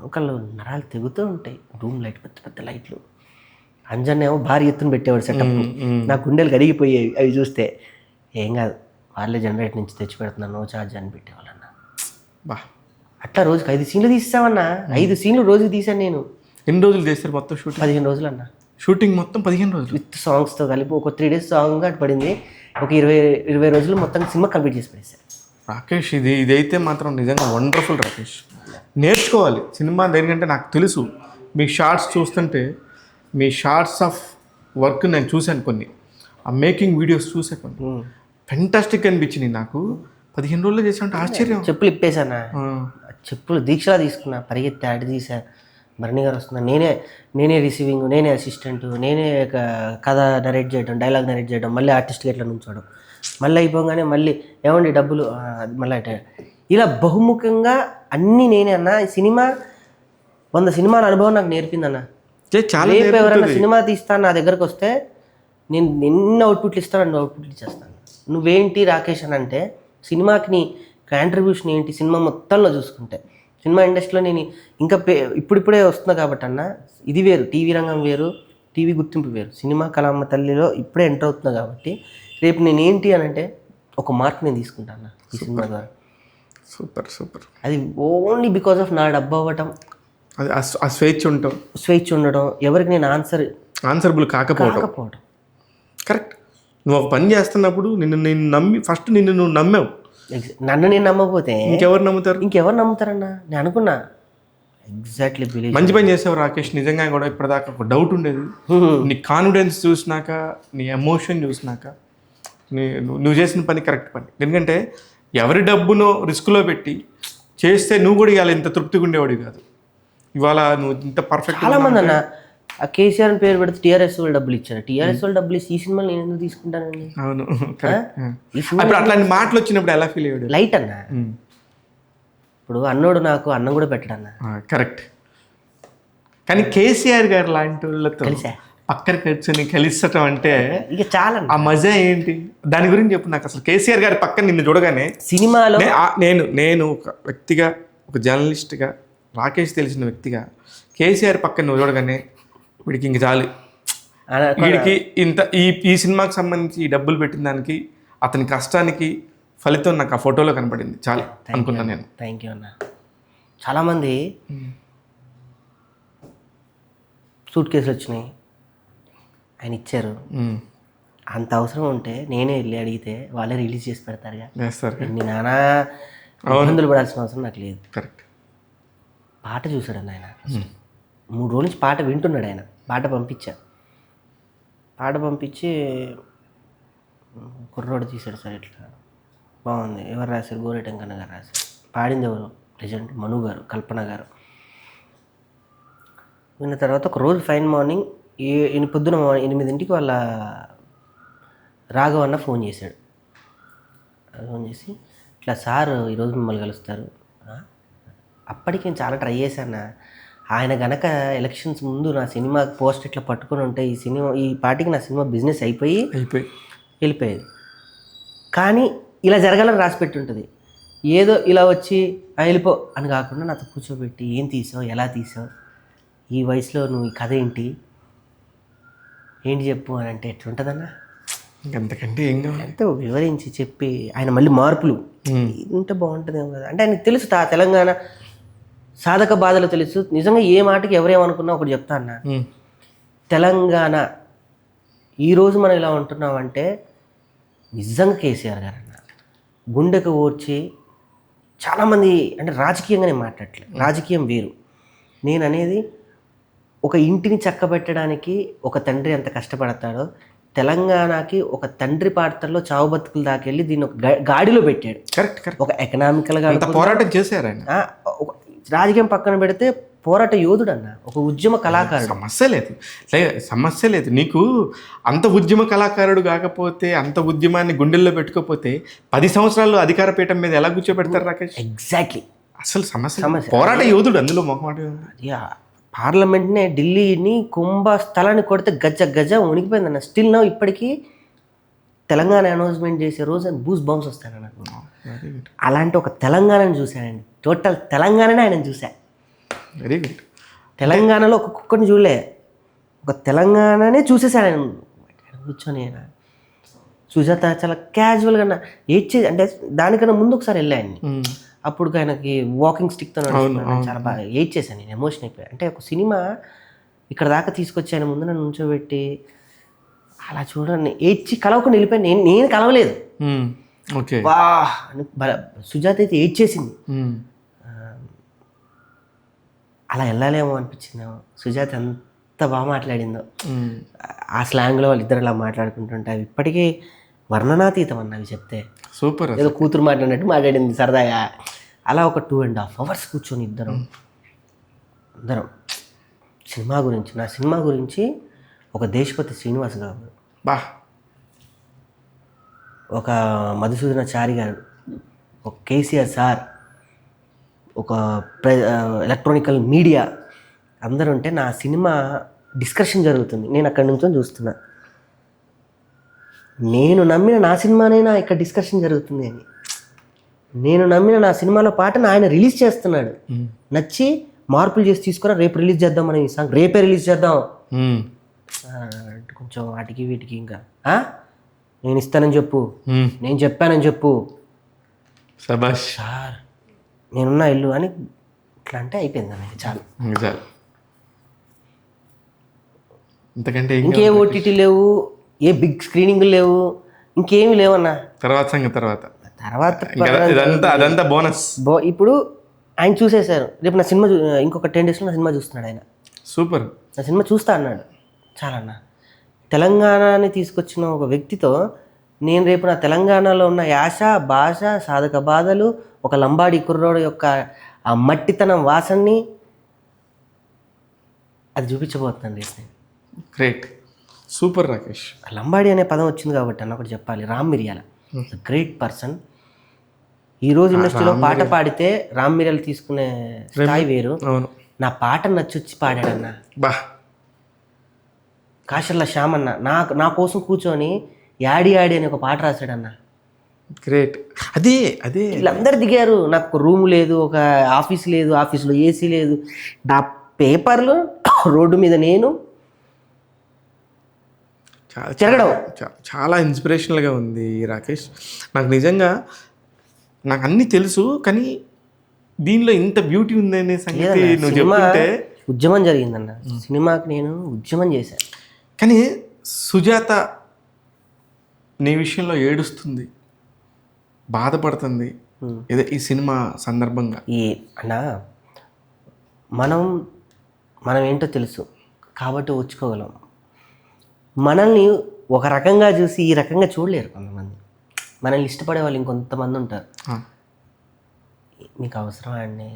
ఒకళ్ళు నరాలు తెగుతూ ఉంటాయి. రూమ్ లైట్ పెద్ద పెద్ద లైట్లు. అంజన్నేమో భారీ ఎత్తున పెట్టేవాడు సెటప్. నా గుండెలు కరిగిపోయేవి అవి చూస్తే. ఏం కాదు వాళ్ళే జనరేటర్ నుంచి తెచ్చి పెడుతున్నా, నో ఛార్జ్ అని పెట్టేవాళ్ళన్న. బా అట్లా రోజుకి 5 సీన్లు తీసామన్నా. 5 సీన్లు రోజుకి తీసాను నేను. ఎన్ని రోజులు చేస్తారు మొత్తం షూటింగ్? 15 రోజులు అన్న. షూటింగ్ మొత్తం 15 రోజులు విత్ సాంగ్స్తో కలిపి. ఒక 3 days సాంగ్ అటు పడింది. ఒక 20 రోజులు మొత్తం సినిమా కంప్లీట్ చేసి పడేసారు. రాకేష్ ఇదైతే మాత్రం నిజంగా వండర్ఫుల్ రాకేష్. నేర్చుకోవాలి సినిమా. దేనికంటే నాకు తెలుసు మీ షార్ట్స్ చూస్తుంటే, మీ షార్ట్స్ ఆఫ్ వర్క్ నేను చూశాను కొన్ని, ఆ మేకింగ్ వీడియోస్ చూసా కొన్ని, ఫెంటాస్టిక్ అనిపించింది నాకు. 15 రోజుల్లో చేసామంటే ఆశ్చర్యం. చెప్పులు ఇప్పేసానా, చెప్పులు దీక్షలా తీసుకున్నా, పరిగెత్తి ఆడి తీసా. భరణి గారు వస్తున్నా, నేనే రిసీవింగ్, నేనే అసిస్టెంట్, నేనే కథ నరేట్ చేయడం, డైలాగ్ నరేట్ చేయడం, మళ్ళీ ఆర్టిస్ట్కి ఎట్లా నుంచోడం, మళ్ళీ అయిపోగానే మళ్ళీ ఏమండి డబ్బులు మళ్ళీ ఇలా బహుముఖంగా అన్నీ నేనే అన్న. ఈ సినిమా 100 సినిమాల అనుభవం నాకు నేర్పిందన్న. రేపు ఎవరైనా సినిమా తీస్తాను నా దగ్గరకు వస్తే నేను ఎన్ని అవుట్పుట్లు ఇస్తాను, అన్ని అవుట్పుట్లు ఇచ్చేస్తాను. నువ్వేంటి రాకేష్ అని అంటే సినిమాకి నీ కాంట్రిబ్యూషన్ ఏంటి సినిమా మొత్తంలో చూసుకుంటే. సినిమా ఇండస్ట్రీలో నేను ఇంకా ఇప్పుడిప్పుడే వస్తున్నా కాబట్టి అన్న, ఇది వేరు, టీవీ రంగం వేరు, టీవీ గుర్తింపు వేరు. సినిమా కళామ తల్లిలో ఇప్పుడే ఎంటర్ అవుతున్నా కాబట్టి రేపు నేను ఏంటి అని అంటే ఒక మార్క్ నేను తీసుకుంటాను ఈ సినిమా ద్వారా. సూపర్. అది ఓన్లీ బికాస్ ఆఫ్ నా డబ్బు అవ్వటం, అది ఆ స్వేచ్ఛ ఉండడం, ఎవరికి నేను ఆన్సరబుల్ కాకపోవడం. కరెక్ట్. నువ్వు ఒక పని చేస్తున్నప్పుడు నిన్ను నమ్మి ఫస్ట్ నువ్వు నమ్మావు. నన్ను నేను నమ్మకపోతే ఇంకెవరు నమ్ముతారన్నా. నేను అనుకున్నా ఎగ్జాక్ట్లీ బిలీవ్. మంచి పని చేసావు రాకేష్. నిజంగా కూడా ఇప్పటిదాకా ఒక డౌట్ ఉండేది. నీ కాన్ఫిడెన్స్ చూసినాక, నీ ఎమోషన్ చూసినాక, నువ్వు చేసిన పని కరెక్ట్ పని. ఎందుకంటే ఎవరి డబ్బును రిస్క్లో పెట్టి చేస్తే నువ్వు కూడా ఇవాళ ఇంత తృప్తిగా ఉండేవాడు కాదు. ఇవాళ నువ్వు ఇంత పర్ఫెక్ట్. చాలా మంది అన్న ఆ కేసీఆర్ అని పేరు పెడితే టీఆర్ఎస్ వాళ్ళు డబ్బులు ఇచ్చారు. టీఆర్ఎస్ వాళ్ళు డబ్బులు ఇచ్చి ఈ సినిమాలు నేను ఎందుకు తీసుకుంటానండి? అవును. అట్లాంటి మాటలు వచ్చినప్పుడు ఎలా ఫీల్ అయ్యాడు? లైట్ అన్న, ఇప్పుడు అన్నోడు నాకు అన్నం కూడా పెట్టడన్న. కరెక్ట్. కానీ కేసీఆర్ గారు లాంటి వాళ్ళతో కలిసా పక్కన కూర్చొని కలిసటం అంటే ఇక చాలా ఆ మజా ఏంటి? దాని గురించి చెప్పు నాకు. అసలు కేసీఆర్ గారి పక్కన నిన్ను చూడగానే సినిమాలో నేను ఒక వ్యక్తిగా, ఒక జర్నలిస్ట్గా, రాకేష్ తెలిసిన వ్యక్తిగా కేసీఆర్ పక్కన నువ్వు చూడగానే వీడికి ఇంక చాలు, వీడికి ఇంత ఈ సినిమాకి సంబంధించి ఈ డబ్బులు పెట్టిన దానికి అతని కష్టానికి ఫలితం నాకు ఆ ఫోటోలో కనపడింది చాలు అనుకున్నాను నేను. థ్యాంక్ యూ అన్న. చాలామంది సూట్ కేసులు వచ్చినాయి, ఆయన ఇచ్చారు. అంత అవసరం ఉంటే నేనే వెళ్ళి అడిగితే వాళ్ళే రిలీజ్ చేసి పెడతారుగా. నీ నానా ఇబ్బందులు పడాల్సిన అవసరం నాకు లేదు. కరెక్ట్. పాట చూశాడు ఆయన, 3 రోజుల నుంచి పాట వింటున్నాడు ఆయన. పాట పంపించి కుర్రోడు తీశాడు సార్, ఇట్లా బాగుంది. ఎవరు రాశారు? గోరెటంకన్న గారు రాశారు. పాడింది ఎవరు? లెజెండ్ మను గారు, కల్పన గారు. విన్న తర్వాత ఒక రోజు ఫైన్ మార్నింగ్ పొద్దున 8 వాళ్ళ రాఘవన్న ఫోన్ చేశాడు. ఫోన్ చేసి ఇట్లా సార్ ఈరోజు మిమ్మల్ని కలుస్తారు. అప్పటికి నేను చాలా ట్రై చేశాను. ఆయన గనక ఎలక్షన్స్ ముందు నా సినిమా పోస్ట్ ఇట్లా పట్టుకొని ఉంటే ఈ పార్టీకి నా సినిమా బిజినెస్ అయిపోయి వెళ్ళిపోయేది. కానీ ఇలా జరగాలని రాసి పెట్టి ఉంటుంది. ఏదో ఇలా వచ్చి వెళ్ళిపో అని కాకుండా నాతో కూర్చోబెట్టి ఏం తీసావు, ఎలా తీసావు, ఈ వయసులో నువ్వు ఈ కథ ఏంటి చెప్పు అని అంటే ఎట్లుంటుందన్నా? అంతకంటే ఏం కావాలి? ఎంతో వివరించి చెప్పి ఆయన మళ్ళీ మార్పులు ఇంత బాగుంటుందేమో కదా అంటే ఆయనకు తెలుసు తెలంగాణ సాధక బాధలు తెలుసు. నిజంగా ఏ మాటకి ఎవరేమనుకున్నా ఒకటి చెప్తా అన్న, తెలంగాణ ఈరోజు మనం ఇలా ఉంటున్నామంటే నిజంగా కేసీఆర్ గారు అన్న గుండెకు ఓర్చి. చాలామంది అంటే రాజకీయంగా నేను మాట్లాడట్లేదు, రాజకీయం వేరు. నేను అనేది ఒక ఇంటిని చక్కబెట్టడానికి ఒక తండ్రి ఎంత కష్టపడతాడో తెలంగాణకి ఒక తండ్రి పాత్రలో చావు బతుకుల దాకెళ్ళి దీన్ని ఒక గాడిలో పెట్టాడు. కరెక్ట్. ఒక ఎకనామికల్గా పోరాటం చేశారు ఆయన. రాజకీయం పక్కన పెడితే పోరాట యోధుడు అన్న, ఒక ఉద్యమ కళాకారుడు. సమస్య లేదు నీకు. అంత ఉద్యమ కళాకారుడు కాకపోతే, అంత ఉద్యమాన్ని గుండెల్లో పెట్టుకోపోతే 10 సంవత్సరాలు అధికార పీఠం మీద ఎలా కూర్చోబెడతారు రాకేష్? ఎగ్జాక్ట్లీ. అసలు సమస్య పోరాట యోధుడు, అందులో మొహమాట. పార్లమెంట్నే ఢిల్లీని కుంభస్థలాన్ని కొడితే గజ ఉనికిపోయిందన్న. స్టిల్ నో ఇప్పటికీ తెలంగాణ అనౌన్స్మెంట్ చేసే రోజు అని బూస్ బౌన్స్ వస్తాను నాకు. అలాంటి ఒక తెలంగాణని చూశానండి. టోటల్ తెలంగాణనే ఆయన చూసా. Very good. తెలంగాణలో ఒక కుక్కని చూడలే, ఒక తెలంగాణనే చూసేసాను ఆయన కూర్చొని. ఆయన సుజాత చాలా క్యాజువల్గా అంటే దానికన్నా ముందు ఒకసారి వెళ్ళాను. అప్పుడు ఆయనకి వాకింగ్ స్టిక్తో నడుస్తున్నాను. చాలా బాగా చేశాను నేను, ఎమోషన్ అయిపోయాను. అంటే ఒక సినిమా ఇక్కడ దాకా తీసుకొచ్చి ఆయన ముందు నన్ను నుంచోబెట్టి అలా చూడండి కలవకుండా వెళ్ళిపోయాను. నేను కలవలేదు. వా సుజాత అయితే చేసింది. అలా వెళ్ళాలేమో అనిపించిందేమో. సుజాత ఎంత బాగా మాట్లాడిందో ఆ స్లాంగ్లో వాళ్ళిద్దరు అలా మాట్లాడుకుంటుంటే అవి ఇప్పటికీ వర్ణనాతీతం అన్న. అవి చెప్తే సూపర్. ఏదో కూతురు మాట్లాడినట్టు మాట్లాడింది సరదాగా. అలా ఒక 2.5 hours కూర్చొని అందరం నా సినిమా గురించి ఒక దేశపతి శ్రీనివాస్ గారు, ఒక మధుసూదనాచారి గారు, ఒక కేసీఆర్ సార్, ఒక ఎలక్ట్రానికల్ మీడియా అందరూ ఉంటే నా సినిమా డిస్కషన్ జరుగుతుంది. నేను అక్కడి నుంచో చూస్తున్నా. నేను నమ్మిన నా సినిమానైనా ఇక్కడ డిస్కషన్ జరుగుతుంది అని. నేను నమ్మిన నా సినిమాలో పాటను ఆయన రిలీజ్ చేస్తున్నాడు. నచ్చి మార్పులు చేసి తీసుకురా, రేపు రిలీజ్ చేద్దాం మనం ఈ సాంగ్, రేపే రిలీజ్ చేద్దాం. కొంచెం వాటికి వీటికి ఇంకా నేను ఇస్తానని చెప్పు, నేను చెప్పానని చెప్పు, శభాష్ సార్ నేనున్నా ఇల్లు అని ఇట్లా అంటే అయిపోయింది అన్నది. చాలు. ఇంకే ఓటీటీ లేవు, ఏ బిగ్ స్క్రీనింగ్ లేవు, ఇంకేమి లేవన్నా. తర్వాత అదంతా బోనస్. ఇప్పుడు ఆయన చూసేశారు. రేపు నా సినిమా ఇంకొక 10 daysలో నా సినిమా చూస్తున్నాడు ఆయన. సూపర్. నా సినిమా చూస్తా అన్నాడు. చాలన్నా. తెలంగాణని తీసుకొచ్చిన ఒక వ్యక్తితో నేను రేపు నా తెలంగాణలో ఉన్న యాస, భాష, సాధక బాధలు, ఒక లంబాడి కుర్రోడు యొక్క ఆ మట్టితనం వాసనని అది చూపించబోతున్నాను రేపు నేను. గ్రేట్. సూపర్ రాకేష్. లంబాడి అనే పదం వచ్చింది కాబట్టి అన్న ఒకటి చెప్పాలి. రామ్ మిరియాల గ్రేట్ పర్సన్. ఈ రోజు ఇండస్ట్రీలో పాట పాడితే రామ్ మిరియల్ తీసుకునే స్థాయి వేరు. అవును. నా పాట నచ్చొచ్చి పాడాడన్న. బా కాశర్ల శ్యామ్ అన్న నా కోసం కూర్చొని యాడి యాడి అని ఒక పాట రాశాడన్న. గ్రేట్. అదే అదే వీళ్ళందరూ దిగారు. నాకు ఒక రూమ్ లేదు, ఒక ఆఫీస్ లేదు, ఆఫీస్లో ఏసీ లేదు, నా పేపర్లు రోడ్డు మీద నేను తిరగడం. చాలా ఇన్స్పిరేషనల్గా ఉంది రాకేష్. నాకు నిజంగా నాకు అన్నీ తెలుసు, కానీ దీనిలో ఇంత బ్యూటీ ఉందనే సంగతి నువ్వు చెప్తుంటే. ఉద్యమం జరిగిందన్న, సినిమాకి నేను ఉద్యమం చేశాను. కానీ సుజాత నీ విషయంలో ఏడుస్తుంది, బాధపడుతుంది ఏదో ఈ సినిమా సందర్భంగా. అన్నా మనం ఏంటో తెలుసు కాబట్టి వచ్చుకోగలం. మనల్ని ఒక రకంగా చూసి ఈ రకంగా చూడలేరు కొంతమంది. మనల్ని ఇష్టపడే వాళ్ళు ఇంకొంతమంది ఉంటారు. మీకు అవసరం అండి,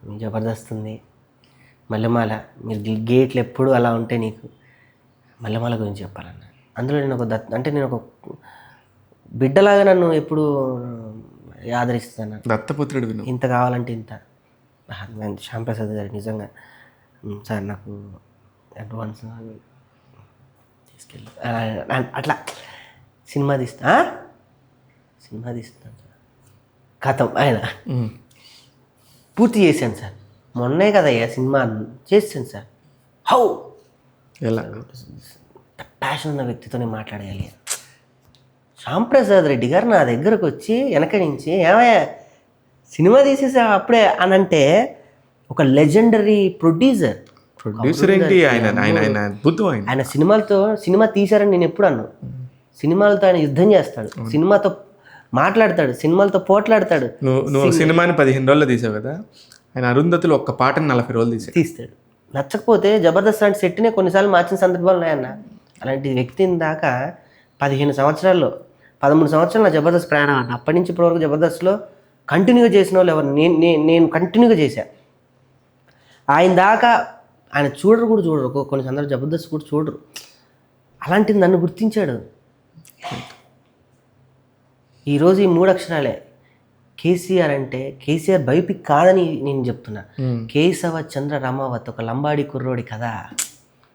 మీ జబర్దస్త్ ఉంది, మల్లెమాల, మీరు గేట్లు ఎప్పుడు అలా ఉంటే నీకు మల్లెమాల గురించి చెప్పాలన్న. అందులో నేను నేను ఒక బిడ్డలాగా నన్ను ఎప్పుడు ఆదరిస్తాను. దత్తపుత్రుడు విను. ఇంత కావాలంటే ఇంత. శ్యామ్ ప్రసాద్ గారు నిజంగా సార్ నాకు అడ్వాన్స్ తీసుకెళ్ళి అట్లా సినిమా తీస్తాను కథం ఆయన పూర్తి చేశాను సార్. మొన్నే కదయ్యా సినిమా చేసాను సార్. హౌ ఎలా ప్యాషన్ ఉన్న వ్యక్తితోనే మాట్లాడేయాలి. శ్యామ్ ప్రసాద్ రెడ్డి గారు నా దగ్గరకు వచ్చి వెనక నుంచి ఏమయ్యా సినిమా తీసేసా అప్పుడే అని అంటే, ఒక లెజెండరీ ప్రొడ్యూసర్ ఏంటి ఆయన, అద్భుతం. ఆయన సినిమా తీశారని నేను ఎప్పుడు అన్నాను. సినిమాలతో ఆయన యుద్ధం చేస్తాడు, సినిమాతో మాట్లాడతాడు, సినిమాలతో పోట్లాడతాడు. నువ్వు సినిమాని 15 రోజుల్లో తీసావు కదా, ఆయన అరుంధతులు ఒక్క పాటని 40 రోజులు తీస్తాడు. నచ్చకపోతే జబర్దస్త్ లాంటి సెట్నే కొన్నిసార్లు మార్చిన సందర్భాలు ఉన్నాయన్న. అలాంటి వ్యక్తిని దాకా 15 సంవత్సరాల్లో 13 సంవత్సరాలు నా జబర్దస్త్ ప్రయాణం అన్న. అప్పటి నుంచి ఇప్పటివరకు జబర్దస్త్లో కంటిన్యూగా చేసిన వాళ్ళు ఎవరు, నేను కంటిన్యూగా చేశాను. ఆయన దాకా ఆయన చూడరు కొన్ని సందర్భాలు జబర్దస్త్ కూడా చూడరు. అలాంటిది నన్ను గుర్తించాడు. ఈరోజు ఈ 3 అక్షరాలే కేసీఆర్ అంటే, కేసీఆర్ బయోపిక్ కాదని నేను చెప్తున్నా. కేశవ చంద్ర రమావత్ ఒక లంబాడి కుర్రోడి కదా.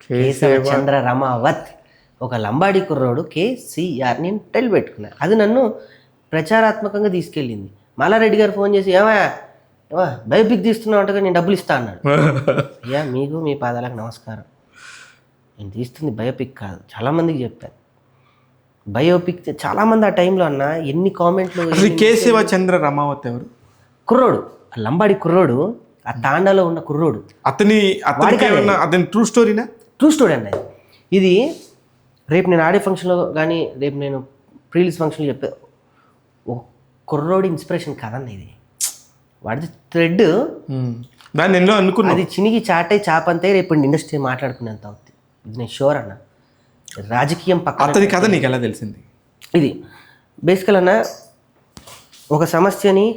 కేశవ చంద్ర రమావత్ ఒక లంబాడి కుర్రోడు కేసీఆర్ నేను టైల్ పెట్టుకున్నా. అది నన్ను ప్రచారాత్మకంగా తీసుకెళ్ళింది. మల్లారెడ్డి గారు ఫోన్ చేసి ఏమా బయోపిక్ తీస్తున్నావు అంటే నేను డబ్బులు ఇస్తా అన్నాడు. అయ్యా మీకు మీ పాదాలకు నమస్కారం, నేను తీస్తుంది బయోపిక్ కాదు. చాలామందికి చెప్పాను బయోపిక్. చాలామంది ఆ టైంలో అన్న ఎన్ని కామెంట్లు. కేశవ చంద్ర రమావత్ ఎవరు? కుర్రోడు, లంబాడి కుర్రోడు, ఆ తాండాలో ఉన్న కుర్రోడు. అతని ట్రూ స్టోరీనా? ట్రూ స్టోరీ అన్న. ఇది రేపు నేను ఆడే ఫంక్షన్లో కానీ, రేపు నేను ప్రీలీజ్ ఫంక్షన్లో చెప్పే ఒక కుర్రోడు ఇన్స్పిరేషన్ కదన్న. ఇది వాడిది థ్రెడ్, దాన్ని ఎన్నో అనుకున్నా, అది చినిగి చాటై చాపంతే రేపు ఇండస్ట్రీ మాట్లాడుకునేంత అవుతుంది. ఇది నేను షూర్ అన్న. రాజకీయం పక్కన అతని కథ నీకు ఎలా తెలిసింది? ఇది బేసికల్ అన్న, ఒక సమస్యని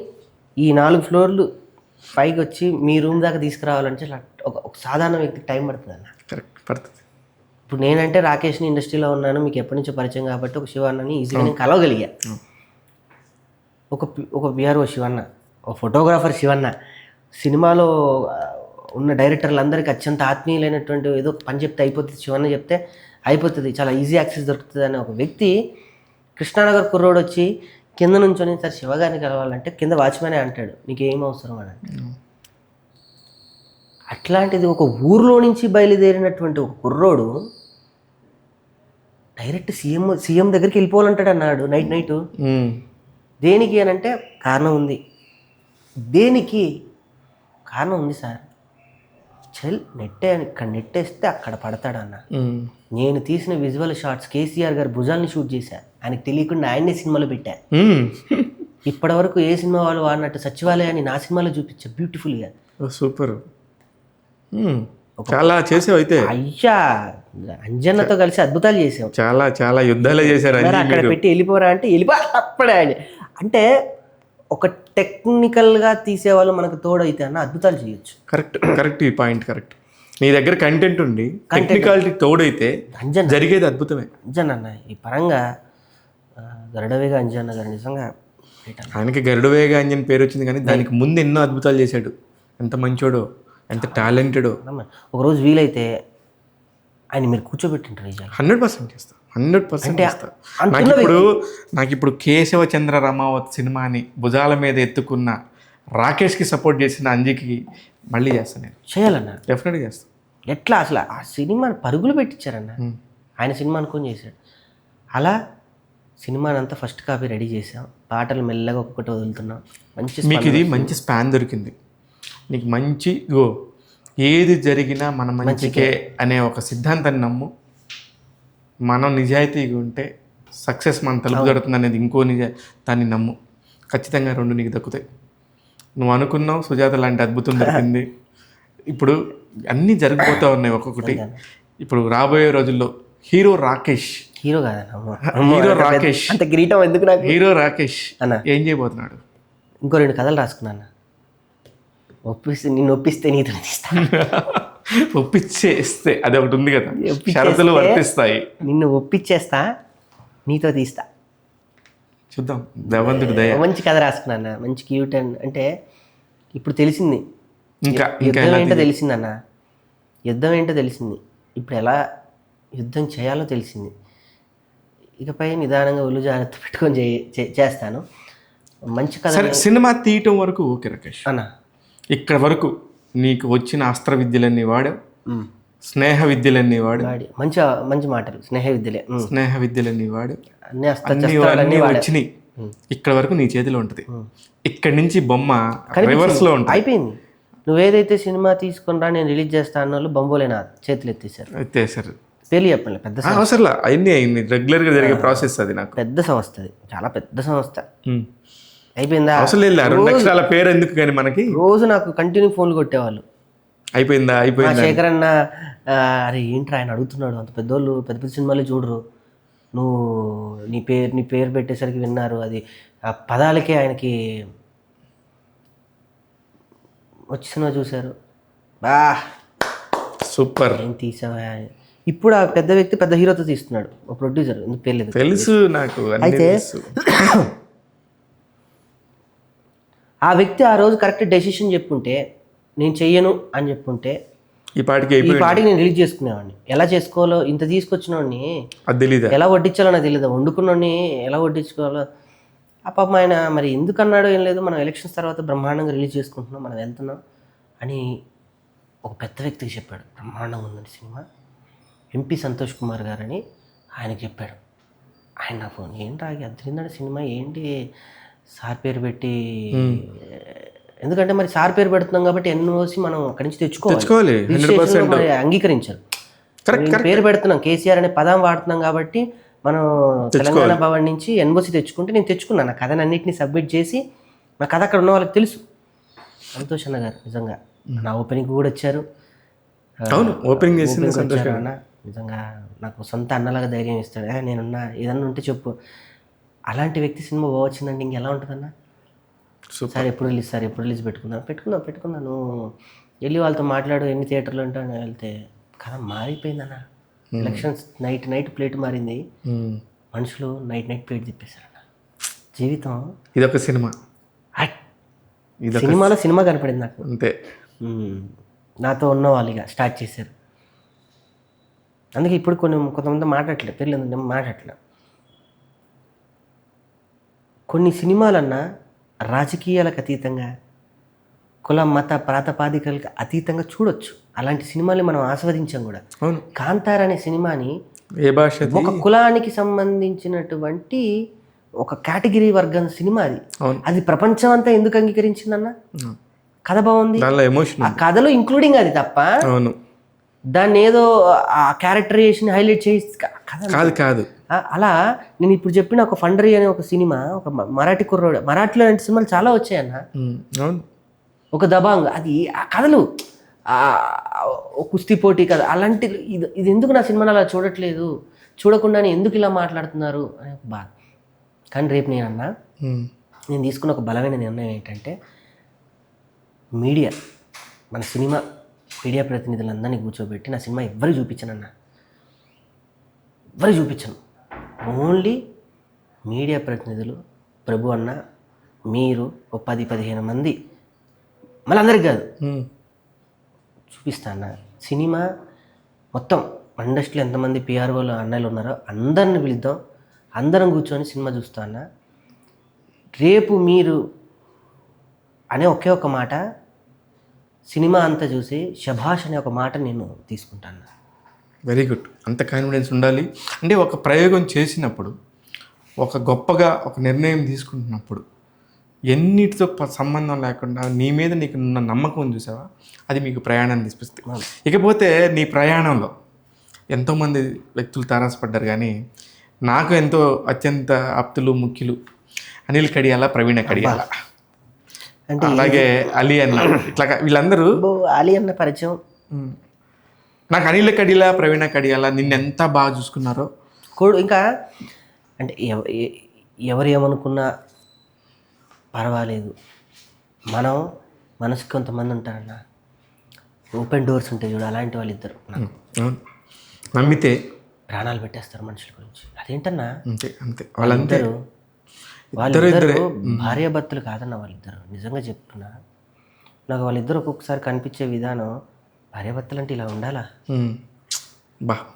ఈ 4 ఫ్లోర్లు పైకి వచ్చి మీ రూమ్ దాకా తీసుకురావాలంటే ఒక సాధారణ వ్యక్తికి టైం పడుతుంది అన్న. కరెక్ట్, పడుతుంది. ఇప్పుడు నేనంటే రాకేష్ని ఇండస్ట్రీలో ఉన్నాను, మీకు ఎప్పటి నుంచో పరిచయం కాబట్టి ఒక శివన్నని ఈజీగా నేను కలవగలిగా. ఒక బిఆర్ఓ శివన్న, ఒక ఫోటోగ్రాఫర్ శివన్న, సినిమాలో ఉన్న డైరెక్టర్లందరికీ అత్యంత ఆత్మీయులైనటువంటి ఏదో ఒక పని చెప్తే అయిపోతుంది, శివన్న చెప్తే అయిపోతుంది, చాలా ఈజీ యాక్సెస్ దొరుకుతుంది అనే ఒక వ్యక్తి కృష్ణానగర్ కుర్రోడు వచ్చి కింద నుంచొని సార్ శివగారిని కలవాలంటే కింద వాచ్మెనే అంటాడు నీకేం అవసరం అని అంటే. అట్లాంటిది ఒక ఊర్లో నుంచి బయలుదేరినటువంటి ఒక కుర్రోడు డైరెక్ట్ సీఎం దగ్గరికి వెళ్ళిపోవాలంటాడు అన్నాడు నైట్. దేనికి అని అంటే కారణం ఉంది. దేనికి కారణం ఉంది సార్, ఇక్కడ నెట్టేస్తే అక్కడ పడతాడన్న. నేను తీసిన విజువల్ షాట్స్ కేసీఆర్ గారు భుజాల్ని షూట్ చేశా, ఆయనకు తెలియకుండా ఆయన్నే సినిమాలో పెట్టా. ఇప్పటి వరకు ఏ సినిమా వాళ్ళు వాడినట్టు సచివాలయాన్ని నా సినిమాలో చూపించా బ్యూటిఫుల్గా. సూపర్, చాలా చేసావు అయితే. అయ్యా అంజన్నతో కలిసి అద్భుతాలు చేసావు, చాలా చాలా యుద్ధాలే చేశారు. అక్కడ పెట్టి వెళ్ళిపోరా అంటే వెళ్ళిపోయా అంటే ఒక టెక్నికల్గా తీసేవాళ్ళు మనకు తోడైతే అన్న అద్భుతాలు చేయొచ్చు. కరెక్ట్ ఈ పాయింట్ కరెక్ట్. నీ దగ్గర కంటెంట్ ఉండి టెక్నికాలిటీ తోడైతే జరిగేది అద్భుతమే. అంజన్ అన్న ఈ పరంగా గరడవేగా అంజన్న గారు నిజంగా ఆయనకి గరుడవేగ అని పేరు వచ్చింది, కానీ దానికి ముందు ఎన్నో అద్భుతాలు చేశాడు. ఎంత మంచోడో, ఎంత టాలెంటెడో. ఒకరోజు వీలైతే ఆయన మీరు కూర్చోబెట్టింటారు 100% చేస్తా, 100% చేస్తా. నాకు ఇప్పుడు కేశవ చంద్ర రమావత్ సినిమాని భుజాల మీద ఎత్తుకున్న రాకేష్కి సపోర్ట్ చేసిన అంజికి మళ్ళీ చేస్తాను నేను. చేయాలన్నా డెఫినెట్గా చేస్తాను. ఎట్లా అసలు ఆ సినిమాని పరుగులు పెట్టించారన్న. ఆయన సినిమా అనుకొని చేశాడు. అలా సినిమాని అంతా ఫస్ట్ కాపీ రెడీ చేసాం, పాటలు మెల్లగా ఒక్కొక్కటి వదులుతున్నాం. మీకు ఇది మంచి స్పాన్ దొరికింది. నీకు మంచి ఏది జరిగినా మన మంచికే అనే ఒక సిద్ధాంతాన్ని నమ్ము. మనం నిజాయితీగా ఉంటే సక్సెస్ మన తలుపు దొరుకుతుంది అనేది ఇంకో దాన్ని నమ్ము. ఖచ్చితంగా 2 నీకు దక్కుతాయి. నువ్వు అనుకున్నావు సుజాత లాంటి అద్భుతం దొరికింది. ఇప్పుడు అన్నీ జరిగిపోతూ ఉన్నాయి ఒక్కొక్కటి. ఇప్పుడు రాబోయే రోజుల్లో హీరో రాకేష్ అంత కిరీటం ఎందుకు నాకు? హీరో రాకేష్ ఏం చేయబోతున్నాడు? ఇంకో 2 కథలు రాసుకున్నాను. నిన్ను ఒప్పిస్తే నీతో తీస్తా. ఒప్పించేస్తే అది ఒకటి ఉంది కదా, షరతులు వర్తిస్తాయి. నిన్ను ఒప్పించేస్తా, నీతో తీస్తా. చూద్దాం, దేవంతుడి దయ. మంచి కథ రాసుకున్నా, మంచి క్యూట్. అంటే ఇప్పుడు తెలిసింది యుద్ధం ఏంటో తెలిసిందన్న. యుద్ధం ఏంటో తెలిసింది. ఇప్పుడు ఎలా యుద్ధం చేయాలో తెలిసింది. ఇకపై నిదానంగా ఒళ్ళు జాగ్రత్త పెట్టుకొని చేస్తాను. మంచి కథ. సినిమా తీయటం వరకు ఓకే రాకేష్ అన్న. ఇక్కడ వరకు నీకు వచ్చిన అస్త్ర విద్యలన్నీ వాడు, స్నేహ విద్యలన్నీ వాడు, మంచి మాటలు, స్నేహ విద్యలన్నీ వాడు, అన్ని వచ్చినాయి. ఇక్కడ వరకు నీ చేతిలో ఉంటుంది. ఇక్కడ నుంచి బొమ్మ రివర్స్ లో ఉంటుంది. అయిపోయింది. నువ్వేదైతే సినిమా తీసుకుని రా నేను రిలీజ్ చేస్తాను వాళ్ళు బొంబోలేనా చేతులు ఎత్తేసారు. పేర్లు చెప్పండి. పెద్ద అవసరం అన్ని అయింది, రెగ్యులర్ గా జరిగే ప్రాసెస్. అది నాకు పెద్ద సంస్థ, అది చాలా పెద్ద సంస్థ. అయిపోయిందా? అసలు 2 లక్షల పేరు ఎందుకు కానీ మనకి రోజు నాకు కంటిన్యూ ఫోన్లు కొట్టేవాళ్ళు. అయిపోయిందా శేఖర్ అన్న, అరే ఏంట్రా ఆయన అడుగుతున్నాడు, అంత పెద్దోళ్ళు పెద్ద పెద్ద సినిమాలు చూడరు, నువ్వు నీ పేరు పెట్టేసరికి విన్నారు. అది ఆ పదాలకే ఆయనకి వచ్చిన చూశారు. బా సూపర్, ఏం తీసావా. ఇప్పుడు ఆ పెద్ద వ్యక్తి పెద్ద హీరోతో తీస్తున్నాడు, ఒక ప్రొడ్యూసర్, ఎందుకు పేర్లేదు తెలుసు నాకు. అయితే ఆ వ్యక్తి ఆ రోజు కరెక్ట్ డెసిషన్ చెప్పుంటే, నేను చెయ్యను అని చెప్పుంటే ఈ పాటికి నేను రిలీజ్ చేసుకునేవాడిని. ఎలా చేసుకోవాలో, ఇంత తీసుకొచ్చినోడిని ఎలా వడ్డించాలో నాకు తెలియదు, వండుకున్నోడిని ఎలా వడ్డించుకోవాలో. ఆ పాపం ఆయన మరి ఎందుకన్నాడో ఏం లేదు, మనం ఎలక్షన్స్ తర్వాత బ్రహ్మాండంగా రిలీజ్ చేసుకుంటున్నాం, మనం వెళ్తున్నాం అని ఒక పెద్ద వ్యక్తికి చెప్పాడు. బ్రహ్మాండంగా ఉందండి సినిమా, ఎంపీ సంతోష్ కుమార్ గారని ఆయనకి చెప్పాడు. ఆయన నా ఫోన్ ఏంటి అద్దరిందండి సినిమా, ఏంటి సార్ పేరు పెట్టి, ఎందుకంటే మరి సార్ పేరు పెడుతున్నాం కాబట్టి ఎన్ఓసి మనం అక్కడి నుంచి తెచ్చుకోవాలి. అంగీకరించారు. పేరు పెడుతున్నాం, కేసీఆర్ అనే పదం వాడుతున్నాం కాబట్టి మనం తెలంగాణ భవన్ నుంచి ఎన్ఓసి తెచ్చుకుంటే నేను తెచ్చుకున్నాను. నా కథను అన్నింటినీ సబ్మిట్ చేసి, నా కథ అక్కడ ఉన్న వాళ్ళకి తెలుసు. సంతోష్ అన్న గారు నిజంగా నా ఓపెనింగ్ కూడా వచ్చారు. ఓపెనింగ్ అన్న నిజంగా నాకు సొంత అన్నలాగా ధైర్యం ఇస్తాడు. నేనున్నా, ఏదన్నా ఉంటే చెప్పు. అలాంటి వ్యక్తి సినిమా వచ్చిందండి ఇంకెలా ఉంటుందన్న. సార్ ఎప్పుడు రిలీజ్ పెట్టుకున్నాను. వెళ్ళి వాళ్ళతో మాట్లాడు, ఎన్ని థియేటర్లు ఉంటాను వెళ్తే కథ మారిపోయిందన్న. ఎలక్షన్స్ నైట్ ప్లేట్ మారింది, మనుషులు నైట్ ప్లేట్ తిప్పేశారన్న. జీవితం ఇదొక సినిమాలో సినిమా కనపడింది నాకు. అంతే. నాతో ఉన్న వాళ్ళు ఇక స్టార్ట్ చేశారు. అందుకే ఇప్పుడు కొంతమంది మాట్లాడట్లేదు, పేర్లు మాట్లాడట్లేదు. కొన్ని సినిమాలన్నా రాజకీయాలకు అతీతంగా, కుల మత ప్రాతిపాదికలకు అతీతంగా చూడొచ్చు. అలాంటి సినిమాలు మనం ఆస్వాదించాం కూడా. కాంతార అనే సినిమాని ఏ భాష, ఒక కులానికి సంబంధించినటువంటి ఒక కేటగిరీ వర్గం సినిమా అది ప్రపంచం అంతా ఎందుకు అంగీకరించిందన్న. కథ బాగుంది, ఆ కథలో ఇంక్లూడింగ్ అది తప్ప దాన్ని ఏదో ఆ క్యారెక్టరైజేషన్ హైలైట్ చేసి కాదు. అలా నేను ఇప్పుడు చెప్పిన ఒక ఫండరీ అనే ఒక సినిమా, ఒక మరాఠీ కుర్రోడు, మరాఠీలో లాంటి సినిమాలు చాలా వచ్చాయన్న. ఒక దబాంగ్, అది ఆ కథలు, కుస్తీ పోటీ కథ, అలాంటి ఇది ఎందుకు నా సినిమాని అలా చూడట్లేదు, చూడకుండానే ఎందుకు ఇలా మాట్లాడుతున్నారు అనే ఒక బాధ. కానీ రేపు నేను తీసుకున్న ఒక బలమైన నిర్ణయం ఏంటంటే, మన సినిమా మీడియా ప్రతినిధులందరినీ కూర్చోబెట్టి నా సినిమా ఎవరు చూపించను, ఓన్లీ మీడియా ప్రతినిధులు, ప్రభు అన్న, మీరు ఓ 10-15 మంది, మళ్ళీ అందరికి కాదు, చూపిస్తాను. సినిమా మొత్తం ఇండస్ట్రీలో ఎంతమంది పిఆర్ఓలు అన్నయ్యలు ఉన్నారో అందరిని పిలుద్దాం, అందరం కూర్చొని సినిమా చూస్తాను. రేపు మీరు అనే ఒకే ఒక మాట, సినిమా అంతా చూసి శభాష్ అనే ఒక మాట నేను తీసుకుంటాను. Very good. అంత కాన్ఫిడెన్స్ ఉండాలి. అంటే ఒక ప్రయోగం చేసినప్పుడు, ఒక గొప్పగా ఒక నిర్ణయం తీసుకుంటున్నప్పుడు ఎన్నిటితో సంబంధం లేకుండా నీ మీద నీకు ఉన్న నమ్మకం చూసావా, అది మీకు ప్రయాణాన్ని తీసుకొస్తుంది. ఇకపోతే నీ ప్రయాణంలో ఎంతోమంది వ్యక్తులు తారసపడ్డారు, కానీ నాకు ఎంతో అత్యంత ఆప్తులు ముఖ్యులు అనిల్ కడియాల, ప్రవీణ కడియాల, అంటే అలాగే అలీ అన్న, ఇట్లా వీళ్ళందరూ. అలీ అన్న పరిచయం నాకు అనిల్ కడియాల, ప్రవీణ కడియాల నిన్ను ఎంత బాగా చూసుకున్నారో. ఇంకా అంటే ఎవరు ఏమనుకున్నా పర్వాలేదు, మనం మనసుకి కొంతమంది ఉంటారన్న, ఓపెన్ డోర్స్ ఉంటాయి చూడు, అలాంటి వాళ్ళిద్దరు నమ్మితే ప్రాణాలు పెట్టేస్తారు మనుషుల గురించి. అదేంటన్నా, అంతే అంతే. వాళ్ళందరూ భార్యాభర్తలు కాదన్న వాళ్ళిద్దరు. నిజంగా చెప్తున్నా, నాకు వాళ్ళిద్దరు ఒక్కొక్కసారి కనిపించే విధానం, భార్యాభర్తలు అంటే ఇలా ఉండాలా,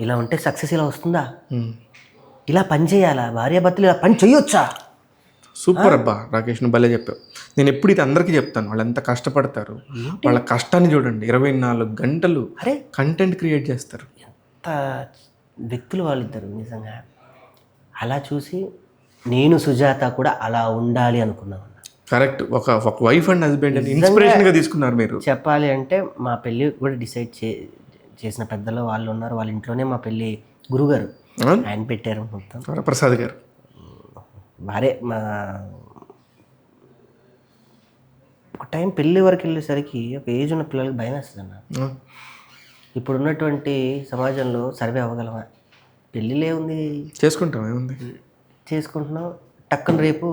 ఇలా ఉంటే సక్సెస్ ఇలా వస్తుందా, ఇలా పని చేయాలా, భార్యాభర్తలు ఇలా పని చేయొచ్చా. సూపర్ అబ్బా రాకేష్, నువ్వు భలే చెప్పావు. నేను ఎప్పుడు ఇది అందరికీ చెప్తాను, వాళ్ళు ఎంత కష్టపడతారు, వాళ్ళ కష్టాన్ని చూడండి. 24 గంటలు కంటెంట్ క్రియేట్ చేస్తారు. ఎంత వ్యక్తులు వాళ్ళిద్దరు నిజంగా. అలా చూసి నేను సుజాత కూడా అలా ఉండాలి అనుకున్నాను. కరెక్ట్. ఒక వైఫ్ అండ్ హస్బెండ్ అని ఇన్స్పిరేషన్గా తీసుకున్నారు మీరు. చెప్పాలి అంటే మా పెళ్ళి కూడా డిసైడ్ చేసిన పెద్దలు వాళ్ళు ఉన్నారు. వాళ్ళ ఇంట్లోనే మా పెళ్ళి గురుగారు ఆయన పెట్టారు మొత్తం, ప్రసాద్ గారు. వారే మా ఒక టైం పెళ్ళి వరకు వెళ్ళేసరికి ఒక ఏజ్ ఉన్న పిల్లలకి భయం వేస్తుంది అన్న. ఇప్పుడు ఉన్నటువంటి సమాజంలో సర్వే అవ్వగలమా, పెళ్ళిలే ఉంది, చేసుకుంటాం, ఏముంది చేసుకుంటున్నాం. టక్కున రేపు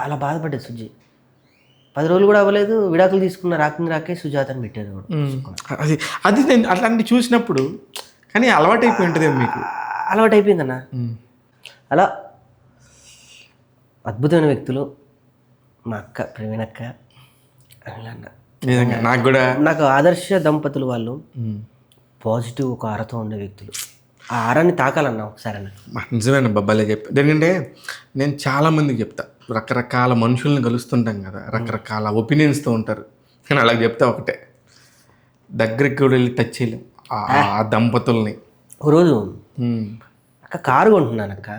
అలా బాధపడ్డది సుజ్జి. 10 రోజులు కూడా అవ్వలేదు, విడాకులు తీసుకున్న రాకే సుజాతని పెట్టారు. అది నేను అట్లాంటి చూసినప్పుడు, కానీ అలవాటు అయిపోయి ఉంటుంది మీకు. అలవాటు అయిపోయిందన్న. అలా అద్భుతమైన వ్యక్తులు మా అక్క ప్రవీణక్క, అనిల్ అన్న. నిజంగా నాకు కూడా నాకు ఆదర్శ దంపతులు వాళ్ళు. పాజిటివ్ ఒక ఆరతో ఉండే వ్యక్తులు. ఆ ఆరాన్ని తాకాలన్నా ఒకసారి అన్న. నిజమైన బొబ్బలే చెప్పా. ఎందుకంటే నేను చాలామందికి చెప్తా, రకరకాల మనుషుల్ని కలుస్తుంటాం కదా, రకరకాల ఒపీనియన్స్తో ఉంటారు. కానీ అలాగే చెప్తా ఒకటే, దగ్గరికి కూడా వెళ్ళి టచ్ చేయలేం ఆ దంపతుల్ని. ఒకరోజు అక్క కారు కొంటున్నాను అక్క,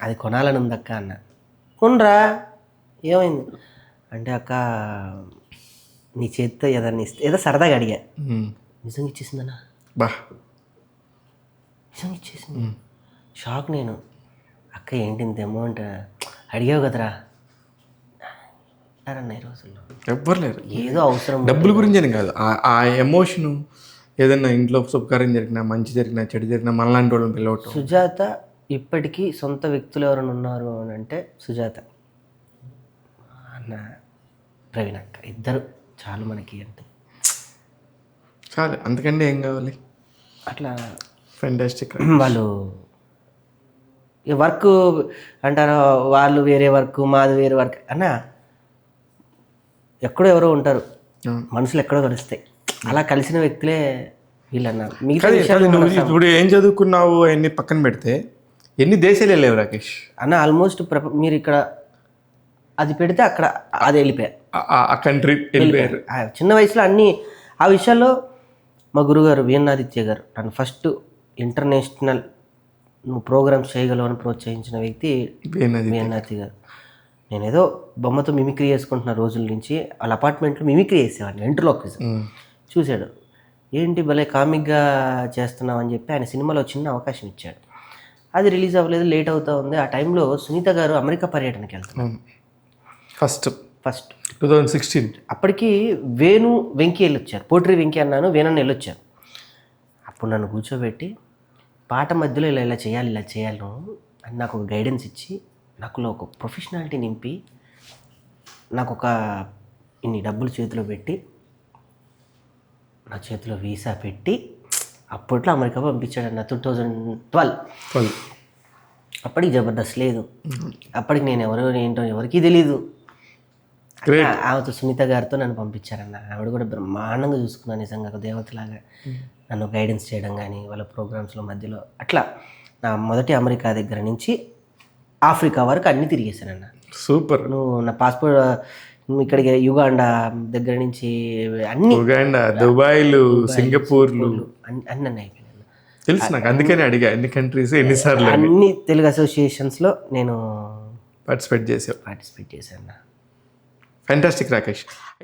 అది కొనాలని ఉంది అక్క అన్న. కొనరా, ఏమైంది అంటే, అక్క నీ చేతితో ఏదన్నా ఇస్తే, ఏదో సరదాగా అడిగా, నిజంగా ఇచ్చేసిందన్నా. నిజంగా ఇచ్చేసింది. షాక్ నేను. అక్క ఏంటి ఇంత అమౌంట్ అడిగావు కదరా అన్న. ఈ రోజుల్లో ఎవ్వరు లేరు, ఏదో అవసరం, డబ్బుల గురించి అని కాదు, ఆ ఎమోషను. ఏదన్నా ఇంట్లో శుభకార్యం జరిగినా, మంచి జరిగినా, చెడు జరిగినా మనలాంటి వాళ్ళని పిలవటం. సుజాత ఇప్పటికీ సొంత వ్యక్తులు ఎవరైనా ఉన్నారు అని అంటే సుజాత అన్న, ప్రవీణ్ అక్క, ఇద్దరు చాలు మనకి. అంటే చాలు, అంతకంటే ఏం కావాలి. అట్లా ఫెంటాస్టిక్. వాళ్ళు వర్క్ అంటారు, వాళ్ళు వేరే వర్క్, మాది వేరే వర్క్ అన్న. ఎక్కడో ఎవరో ఉంటారు, మనుషులు ఎక్కడో కలుస్తాయి. అలా కలిసిన వ్యక్తులే వీళ్ళన్న. మిగతా ఇప్పుడు ఏం చదువుకున్నావు అన్ని పక్కన పెడితే ఎన్ని దేశాలు వెళ్ళావు రాకేష్ అన్న? ఆల్మోస్ట్ మీరు ఇక్కడ అది పెడితే అక్కడ అది వెళ్ళిపోయారు, ఆ కంట్రీ వెళ్ళిపోయారు. చిన్న వయసులో అన్నీ. ఆ విషయాల్లో మా గురుగారు వీణాదిత్య గారు నన్ను ఫస్ట్ ఇంటర్నేషనల్ నువ్వు ప్రోగ్రామ్స్ చేయగలవు అని ప్రోత్సహించిన వ్యక్తి వీణాదిత్య గారు. నేను ఏదో బొమ్మతో మిమిక్రీ చేసుకుంటున్న రోజుల నుంచి వాళ్ళ అపార్ట్మెంట్లో మిమిక్రీ చేసేవాడిని, వెంట్రులోక్విజం. చూశాడు, ఏంటి భలే కామిక్గా చేస్తున్నావు అని చెప్పి ఆయన సినిమాలో చిన్న అవకాశం ఇచ్చాడు. అది రిలీజ్ అవ్వలేదు, లేట్ అవుతూ ఉంది. ఆ టైంలో సునీత గారు అమెరికా పర్యటనకి వెళ్తున్నారు. ఫస్ట్ 2016. అప్పటికి వేణు వెంకీ వెళ్ళొచ్చారు, పోట్రీ వెంకీ అన్నాను, వేణుని వెళ్ళొచ్చారు. అప్పుడు నన్ను కూర్చోబెట్టి పాట మధ్యలో ఇలా ఇలా చేయాలి అని నాకు ఒక గైడెన్స్ ఇచ్చి, నాకులో ఒక ప్రొఫెషనాలిటీ నింపి, నాకు ఒక ఇన్ని డబ్బులు చేతిలో పెట్టి, నా చేతిలో వీసా పెట్టి అప్పట్లో అమెరికా పంపించాడు అన్న. 2012 అప్పటికి జబర్దస్త్ లేదు, అప్పటికి నేను ఎవరో ఏంటో ఎవరికీ తెలీదు. ఆమెతో సునీత గారితో నన్ను పంపించారన్న. ఆవిడ కూడా బ్రహ్మాండంగా చూసుకున్నాను, నిజంగా ఒక దేవతలాగా నన్ను గైడెన్స్ చేయడం కానీ వాళ్ళ ప్రోగ్రామ్స్లో మధ్యలో అట్లా. నా మొదటి అమెరికా దగ్గర నుంచి ఆఫ్రికా వరకు అన్నీ తిరిగేశానన్న. సూపర్. నువ్వు నా పాస్పోర్ట్ ఇక్కడికి యుగాండా దగ్గర నుంచి అన్ని, ఉగాండా, దుబాయ్లు, సింగపూర్లు అన్నీ అయిపోయినాయి. తెలుసు నాకు, అందుకనే అడిగా ఎన్ని కంట్రీస్ ఎన్నిసార్లు. అన్ని తెలుగు అసోసియేషన్స్లో నేను పార్టిసిపేట్ చేసావు. పార్టిసిపేట్ చేశాను. ఫ్యాంటాస్టిక్ రాకేష్.